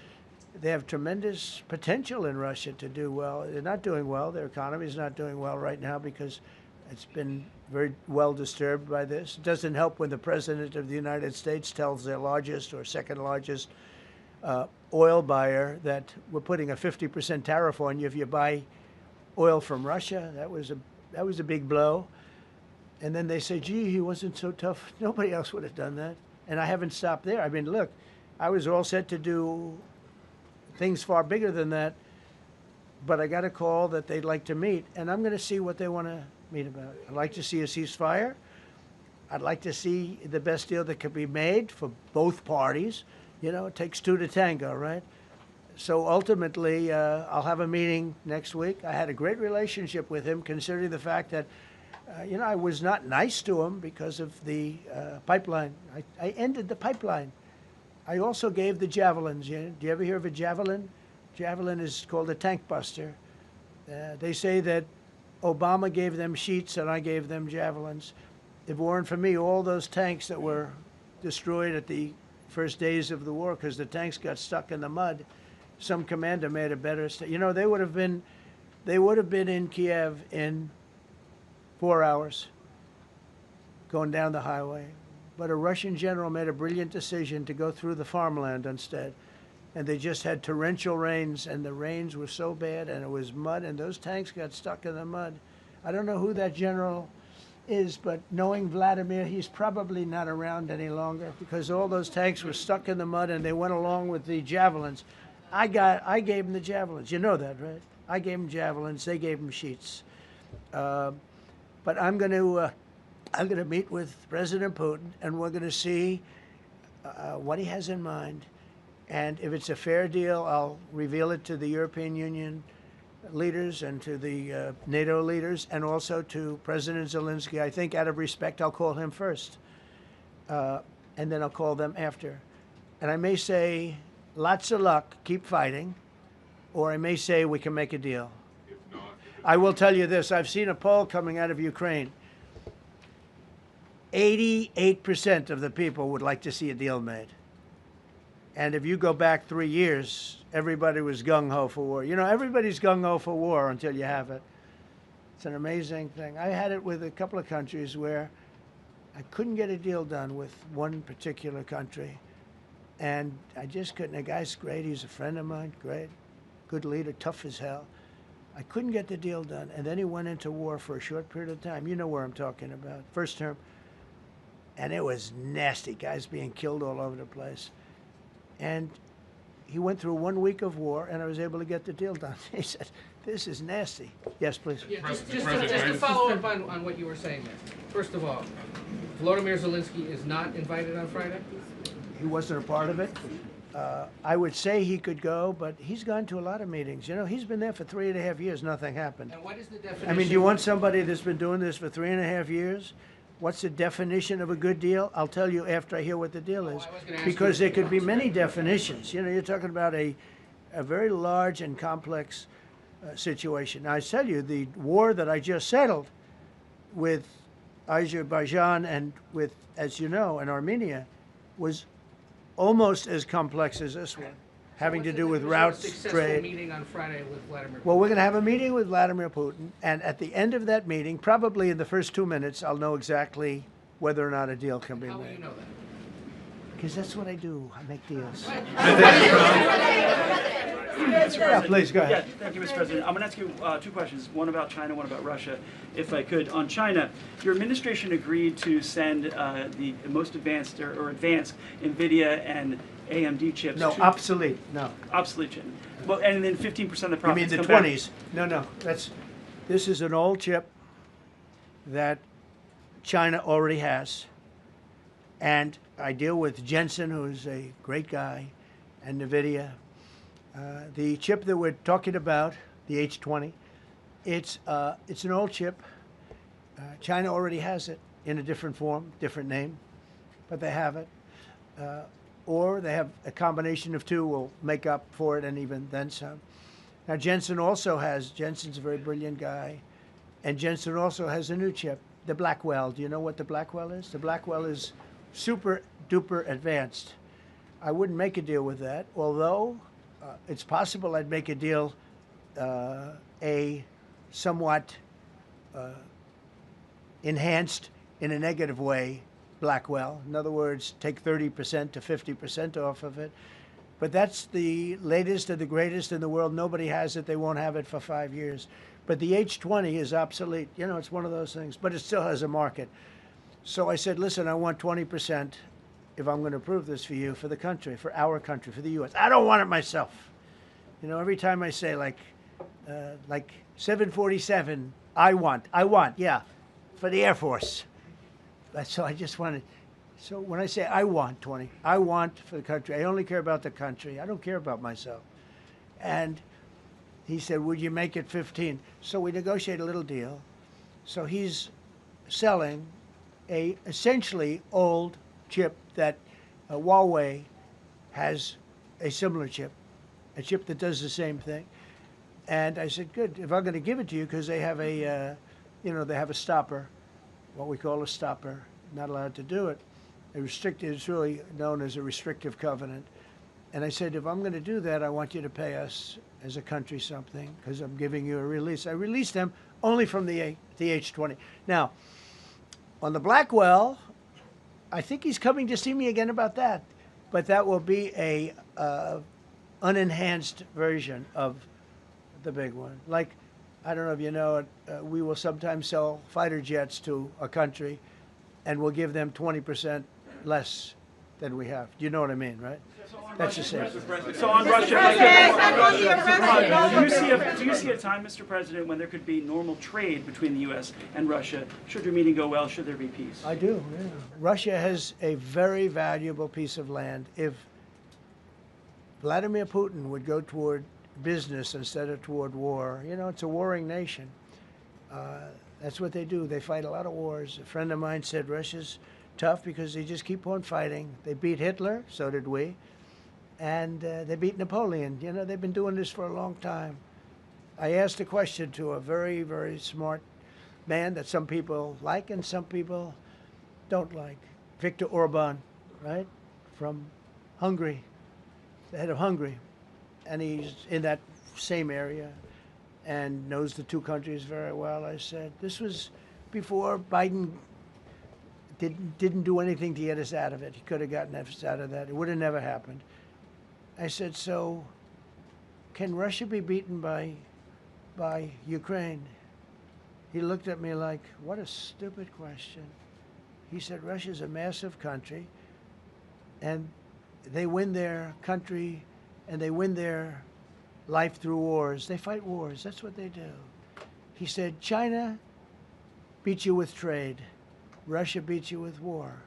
Speaker 9: They have tremendous potential in Russia to do well. They're not doing well. Their economy is not doing well right now because it's been very well disturbed by this. It doesn't help when the President of the United States tells their largest or second largest oil buyer that we're putting a 50% tariff on you if you buy oil from Russia. That was a big blow. And then they say, gee, he wasn't so tough. Nobody else would have done that. And I haven't stopped there. I mean, look, I was all set to do things far bigger than that, but I got a call that they'd like to meet, and I'm going to see what they want to meet about. I'd like to see a ceasefire. I'd like to see the best deal that could be made for both parties. You know, it takes two to tango, right? So ultimately, I'll have a meeting next week. I had a great relationship with him, considering the fact that, you know, I was not nice to him because of the pipeline. I ended the pipeline. I also gave the javelins. Do you ever hear of a javelin? Javelin is called a tank buster. They say that Obama gave them sheets and I gave them javelins. If it weren't for me, all those tanks that were destroyed at the first days of the war because the tanks got stuck in the mud, some commander made a better. You know, they would have been in Kiev in 4 hours, going down the highway. But a Russian general made a brilliant decision to go through the farmland instead. And they just had torrential rains, and the rains were so bad, and it was mud, and those tanks got stuck in the mud. I don't know who that general is, but knowing Vladimir, he's probably not around any longer because all those tanks were stuck in the mud, and they went along with the javelins. I gave them the javelins. You know that, right? I gave them javelins. They gave them sheets. But I'm going to meet with President Putin, and we're going to see what he has in mind. And if it's a fair deal, I'll reveal it to the European Union leaders and to the NATO leaders, and also to President Zelensky. I think out of respect, I'll call him first, and then I'll call them after. And I may say, lots of luck, keep fighting, or I may say we can make a deal.
Speaker 6: If not,
Speaker 9: I will tell you this. I've seen a poll coming out of Ukraine. 88% of the people would like to see a deal made. And if you go back 3 years, everybody was gung-ho for war. You know, everybody's gung-ho for war until you have it. It's an amazing thing. I had it with a couple of countries where I couldn't get a deal done with one particular country. And I just couldn't. The guy's great. He's a friend of mine. Great. Good leader. Tough as hell. I couldn't get the deal done. And then he went into war for a short period of time. You know where I'm talking about. First term. And it was nasty. Guys being killed all over the place. And he went through 1 week of war, and I was able to get the deal done. He said, this is nasty. Yes, please.
Speaker 4: Yeah, just to follow up on what you were saying there. First of all, Volodymyr Zelensky is not invited on Friday?
Speaker 9: He wasn't a part of it. I would say he could go, but he's gone to a lot of meetings. You know, he's been there for 3.5 years. Nothing happened.
Speaker 4: And what is the definition?
Speaker 9: I mean, do you want somebody that's been doing this for 3.5 years? What's the definition of a good deal? I'll tell you after I hear what the deal is. Because there could be many definitions. You know, you're talking about a very large and complex situation. Now, I tell you, the war that I just settled with Azerbaijan and with, as you know, in Armenia was almost as complex as this one, having to do with routes, trade.
Speaker 4: Meeting on Friday with Vladimir Putin.
Speaker 9: Well, we're going to have a meeting with Vladimir Putin, and at the end of that meeting, probably in the first 2 minutes, I'll know exactly whether or not a deal can be made.
Speaker 4: How will you know that?
Speaker 9: Because that's what I do. I make deals.
Speaker 18: Yeah,
Speaker 9: please, go ahead.
Speaker 18: Yeah, thank you, Mr. President. I'm going to ask you two questions, one about China, one about Russia, if I could. On China, your administration agreed to send the most advanced or advanced NVIDIA and AMD chips.
Speaker 9: No, obsolete. No.
Speaker 18: Obsolete chip. Well, and then 15% of the
Speaker 9: You
Speaker 18: profits
Speaker 9: mean the
Speaker 18: come
Speaker 9: 20s? No. This is an old chip that China already has. And I deal with Jensen, who's a great guy, and NVIDIA. The chip that we're talking about, the H20, it's an old chip. China already has it in a different form, different name, but they have it. Or they have a combination of two will make up for it, and even then some. Now, Jensen's a very brilliant guy, and Jensen also has a new chip, the Blackwell. Do you know what the Blackwell is? The Blackwell is super duper advanced. I wouldn't make a deal with that, although it's possible I'd make a deal, a somewhat enhanced in a negative way Blackwell. In other words, take 30% to 50% off of it. But that's the latest and the greatest in the world. Nobody has it. They won't have it for 5 years. But the H20 is obsolete. You know, it's one of those things. But it still has a market. So I said, listen, I want 20%. if I'm going to approve this for you, for the country, for our country, for the U.S. I don't want it myself. You know, every time I say like 747, I want, yeah, for the Air Force. So I just wanted. So when I say I want 20, I want for the country. I only care about the country. I don't care about myself. And he said, would you make it 15? So we negotiate a little deal. So he's selling a essentially old chip that Huawei has a similar chip, a chip that does the same thing. And I said, good, if I'm going to give it to you, because they have a, they have a stopper, what we call a stopper, not allowed to do it. It's really known as a restrictive covenant. And I said, if I'm going to do that, I want you to pay us as a country something, because I'm giving you a release. I released them only from the H-20. Now, on the Blackwell, I think he's coming to see me again about that. But that will be a unenhanced version of the big one. Like, I don't know if you know it, we will sometimes sell fighter jets to a country, and we'll give them 20% less than we have. Do you know what I mean, right? That's the same.
Speaker 18: So on Russia, do you see a time, Mr. President, when there could be normal trade between the U.S. and Russia? Should your meeting go well, should there be peace?
Speaker 9: I do, yeah. Russia has a very valuable piece of land. If Vladimir Putin would go toward business instead of toward war, it's a warring nation. That's what they do. They fight a lot of wars. A friend of mine said Russia's tough because they just keep on fighting. They beat Hitler, so did we. And they beat Napoleon. They've been doing this for a long time. I asked a question to a very, very smart man that some people like and some people don't like. Viktor Orban, right? From Hungary, the head of Hungary. And he's in that same area and knows the two countries very well. I said, this was before Biden didn't do anything to get us out of it. He could have gotten us out of that. It would have never happened. I said, so can Russia be beaten by Ukraine? He looked at me like, what a stupid question. He said, Russia's a massive country, and they win their country, and they win their life through wars. They fight wars. That's what they do. He said, China beats you with trade. Russia beats you with war.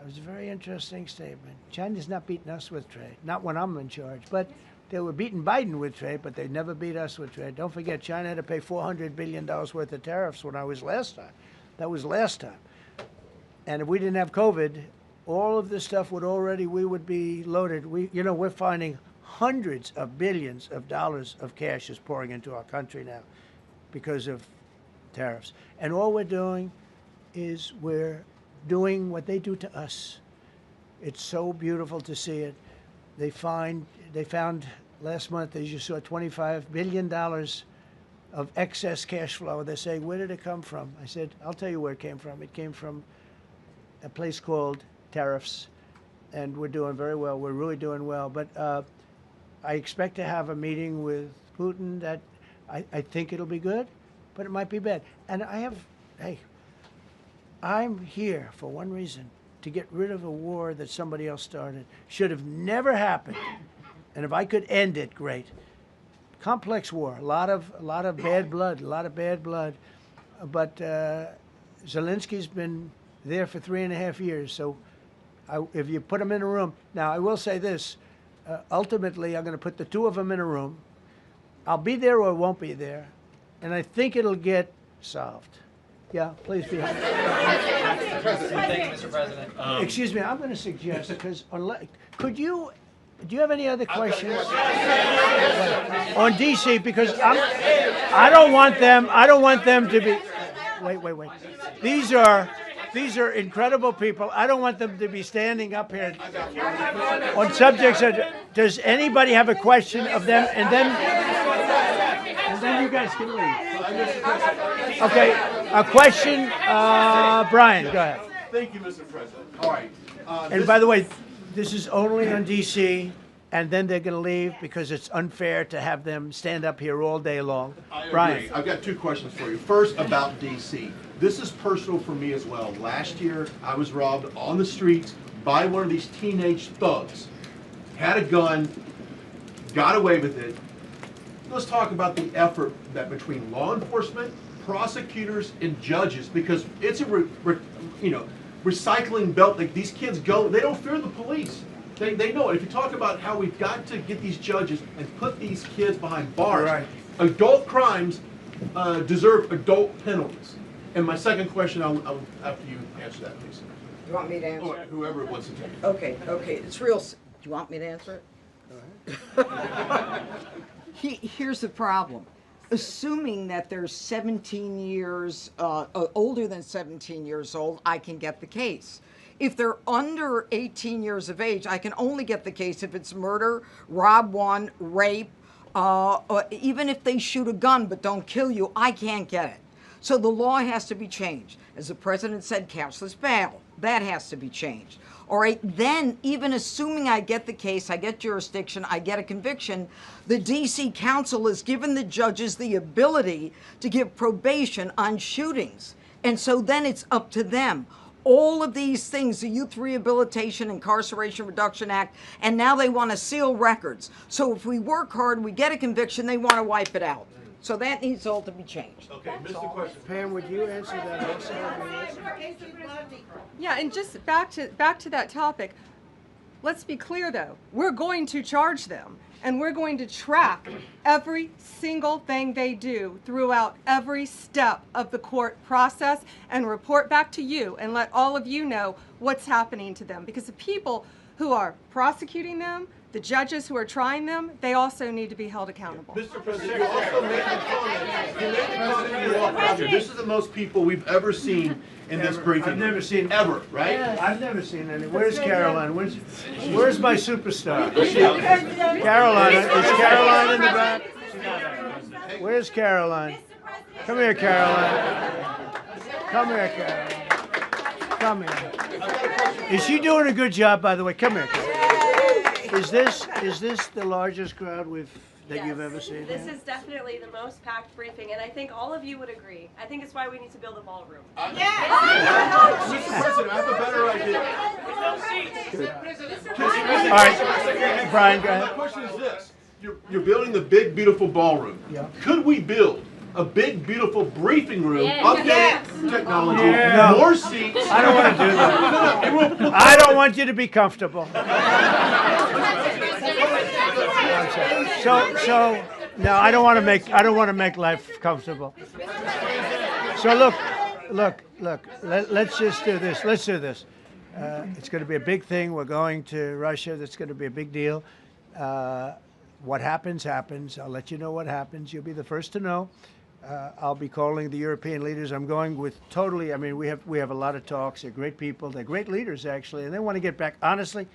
Speaker 9: It was a very interesting statement. China's not beating us with trade, not when I'm in charge. But they were beating Biden with trade, but they never beat us with trade. Don't forget, China had to pay $400 billion worth of tariffs when I was last time. That was last time. And if we didn't have COVID, all of this stuff we would be loaded. We're finding hundreds of billions of dollars of cash is pouring into our country now because of tariffs. And all we're doing is we're doing what they do to us. It's so beautiful to see it. They found last month, as you saw, $25 billion of excess cash flow. They're saying, where did it come from? I said, I'll tell you where it came from. It came from a place called tariffs, and we're doing very well. We're really doing well. But I expect to have a meeting with Putin that I think it'll be good, but it might be bad. And I'm here for one reason, to get rid of a war that somebody else started. Should have never happened. And if I could end it, great. Complex war, a lot of bad blood, But Zelensky's been there for 3.5 years. So if you put him in a room, now I will say this, ultimately I'm going to put the two of them in a room. I'll be there or won't be there. And I think it'll get solved. Yeah, please be.
Speaker 19: Thank you, Mr. President.
Speaker 9: Excuse me, I'm going to suggest, because do you have any other questions on DC? Because I don't want them to be. Wait. These are incredible people. I don't want them to be standing up here on subjects that. Does anybody have a question of them? And then you guys can leave. Okay, a question, Brian, go ahead.
Speaker 3: Thank you, Mr. President. All right.
Speaker 9: And by the way, this is only on DC, and then they're going to leave because it's unfair to have them stand up here all day long. Brian.
Speaker 3: I've got two questions for you. First, about DC. This is personal for me as well. Last year, I was robbed on the streets by one of these teenage thugs, had a gun, got away with it. Let's talk about the effort that between law enforcement, prosecutors, and judges, because it's a recycling belt. Like, these kids go, they don't fear the police. They know it. If you talk about how we've got to get these judges and put these kids behind bars,
Speaker 9: Right.
Speaker 3: Adult crimes deserve adult penalties. And my second question, I'll after you answer that, please.
Speaker 14: Do you want me to answer?
Speaker 3: Or whoever wants to take it.
Speaker 14: Okay, it's real. Do you want me to answer it? Go ahead. Here's the problem. Assuming that they're 17 years, older than 17 years old, I can get the case. If they're under 18 years of age, I can only get the case if it's murder, rob one, rape, or even if they shoot a gun but don't kill you, I can't get it. So the law has to be changed. As the president said, cashless bail. That has to be changed. All right, then even assuming I get the case, I get jurisdiction, I get a conviction, the DC Council has given the judges the ability to give probation on shootings. And so then it's up to them. All of these things, the Youth Rehabilitation Incarceration Reduction Act, and now they want to seal records. So if we work hard, we get a conviction, they want to wipe it out. So that needs all to be changed.
Speaker 3: Okay, missed the question.
Speaker 9: Pam, would you answer that also?
Speaker 12: Yeah, and just back to that topic. Let's be clear though. We're going to charge them and we're going to track every single thing they do throughout every step of the court process and report back to you and let all of you know what's happening to them, because the people who are prosecuting them, the judges who are trying them, they also need to be held accountable.
Speaker 3: Mr. President, you also made the comment. You made the comment when you walked out here. This is the most people we've ever seen in this briefing.
Speaker 9: I've never seen
Speaker 3: ever, right?
Speaker 9: I've never seen any. Where's Caroline? Where's my superstar? Caroline. Is Caroline in the back? Where's Caroline? Come here, Caroline. Come here, Caroline. Come here. Is she doing a good job, by the way? Come here, Caroline. Is this the largest crowd that you've ever seen?
Speaker 2: This is definitely the most packed briefing, and I think all of you would agree. I think it's why we need to build a ballroom.
Speaker 3: Mr. President, I have a better idea.
Speaker 9: All right, Brian, go ahead.
Speaker 3: My question is this. You're building the big, beautiful ballroom.
Speaker 9: Yeah.
Speaker 3: Could we build a big, beautiful briefing room, updated technology,
Speaker 9: No.
Speaker 3: more seats?
Speaker 9: I don't want to do that. I don't want you to be comfortable. So no, I don't want to make life comfortable. So look. Let's just do this. Let's do this. It's going to be a big thing. We're going to Russia. That's going to be a big deal. What happens, happens. I'll let you know what happens. You'll be the first to know. I'll be calling the European leaders. I'm going with totally. I mean, we have a lot of talks. They're great people. They're great leaders, actually, and they want to get back. Honestly,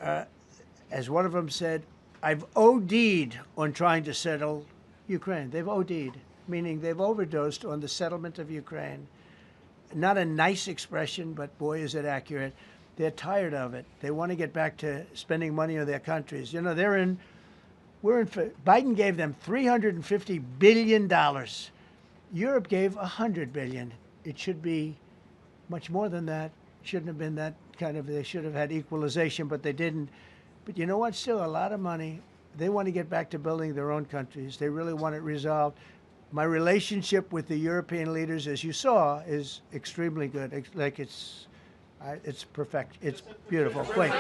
Speaker 9: as one of them said, I've OD'd on trying to settle Ukraine. They've OD'd, meaning they've overdosed on the settlement of Ukraine. Not a nice expression, but boy, is it accurate. They're tired of it. They want to get back to spending money on their countries. You know, Biden gave them $350 billion. Europe gave $100 billion. It should be much more than that. Shouldn't have been that kind of, they should have had equalization, but they didn't. But you know what? Still a lot of money. They want to get back to building their own countries. They really want it resolved. My relationship with the European leaders, as you saw, is extremely good. It's perfect. It's beautiful. Wait.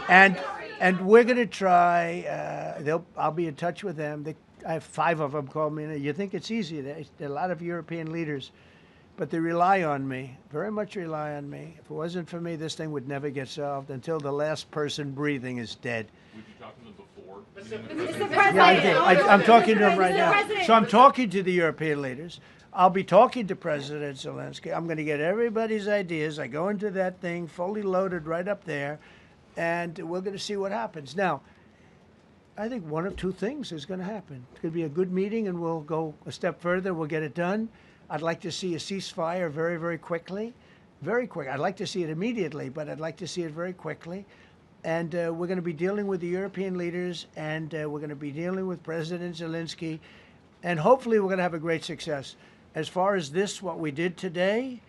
Speaker 9: And we're going to try. I'll be in touch with them. I have 5 of them call me. You think it's easy? There are a lot of European leaders, but they rely on me. Very much rely on me. If it wasn't for me, this thing would never get solved until the last person breathing is dead.
Speaker 6: Would you talk to them before?
Speaker 2: Mr. President.
Speaker 9: Yeah, I did. I'm talking to them right now. So I'm talking to the European leaders. I'll be talking to President Zelensky. I'm going to get everybody's ideas. I go into that thing fully loaded right up there, and we're going to see what happens. Now, I think one of 2 things is going to happen. It's going to be a good meeting, and we'll go a step further. We'll get it done. I'd like to see a ceasefire very, very quickly. Very quick. I'd like to see it immediately, but I'd like to see it very quickly. And we're going to be dealing with the European leaders, and we're going to be dealing with President Zelensky, and hopefully we're going to have a great success. As far as this, what we did today,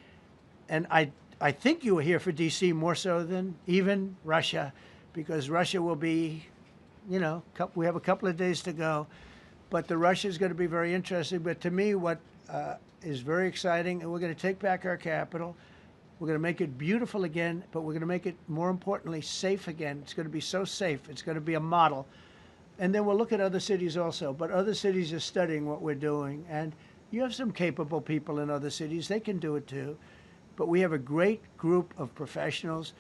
Speaker 9: and I I think you were here for D.C. more so than even Russia, because Russia will be, you know, we have a couple of days to go. But the Russia is going to be very interesting. But to me, what is very exciting, and we're going to take back our capital. We're going to make it beautiful again, but we're going to make it, more importantly, safe again. It's going to be so safe. It's going to be a model. And then we'll look at other cities also. But other cities are studying what we're doing. And you have some capable people in other cities. They can do it too. But we have a great group of professionals.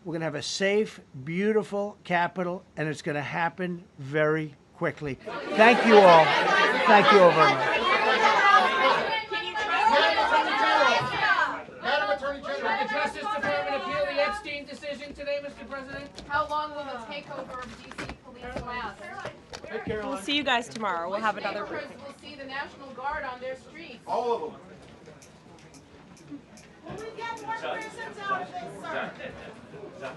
Speaker 9: We're going to have a safe, beautiful capital, and it's going to happen very quickly. Thank you all. Thank you all very much.
Speaker 4: Should the Justice Department appeal the Epstein decision today, Mr. President?
Speaker 2: How long will the takeover of DC police last?
Speaker 20: We'll see you guys tomorrow. We'll have another briefing.
Speaker 2: We'll see the National Guard on their streets.
Speaker 8: All of them.
Speaker 2: Will we get more prisons out of this, sir?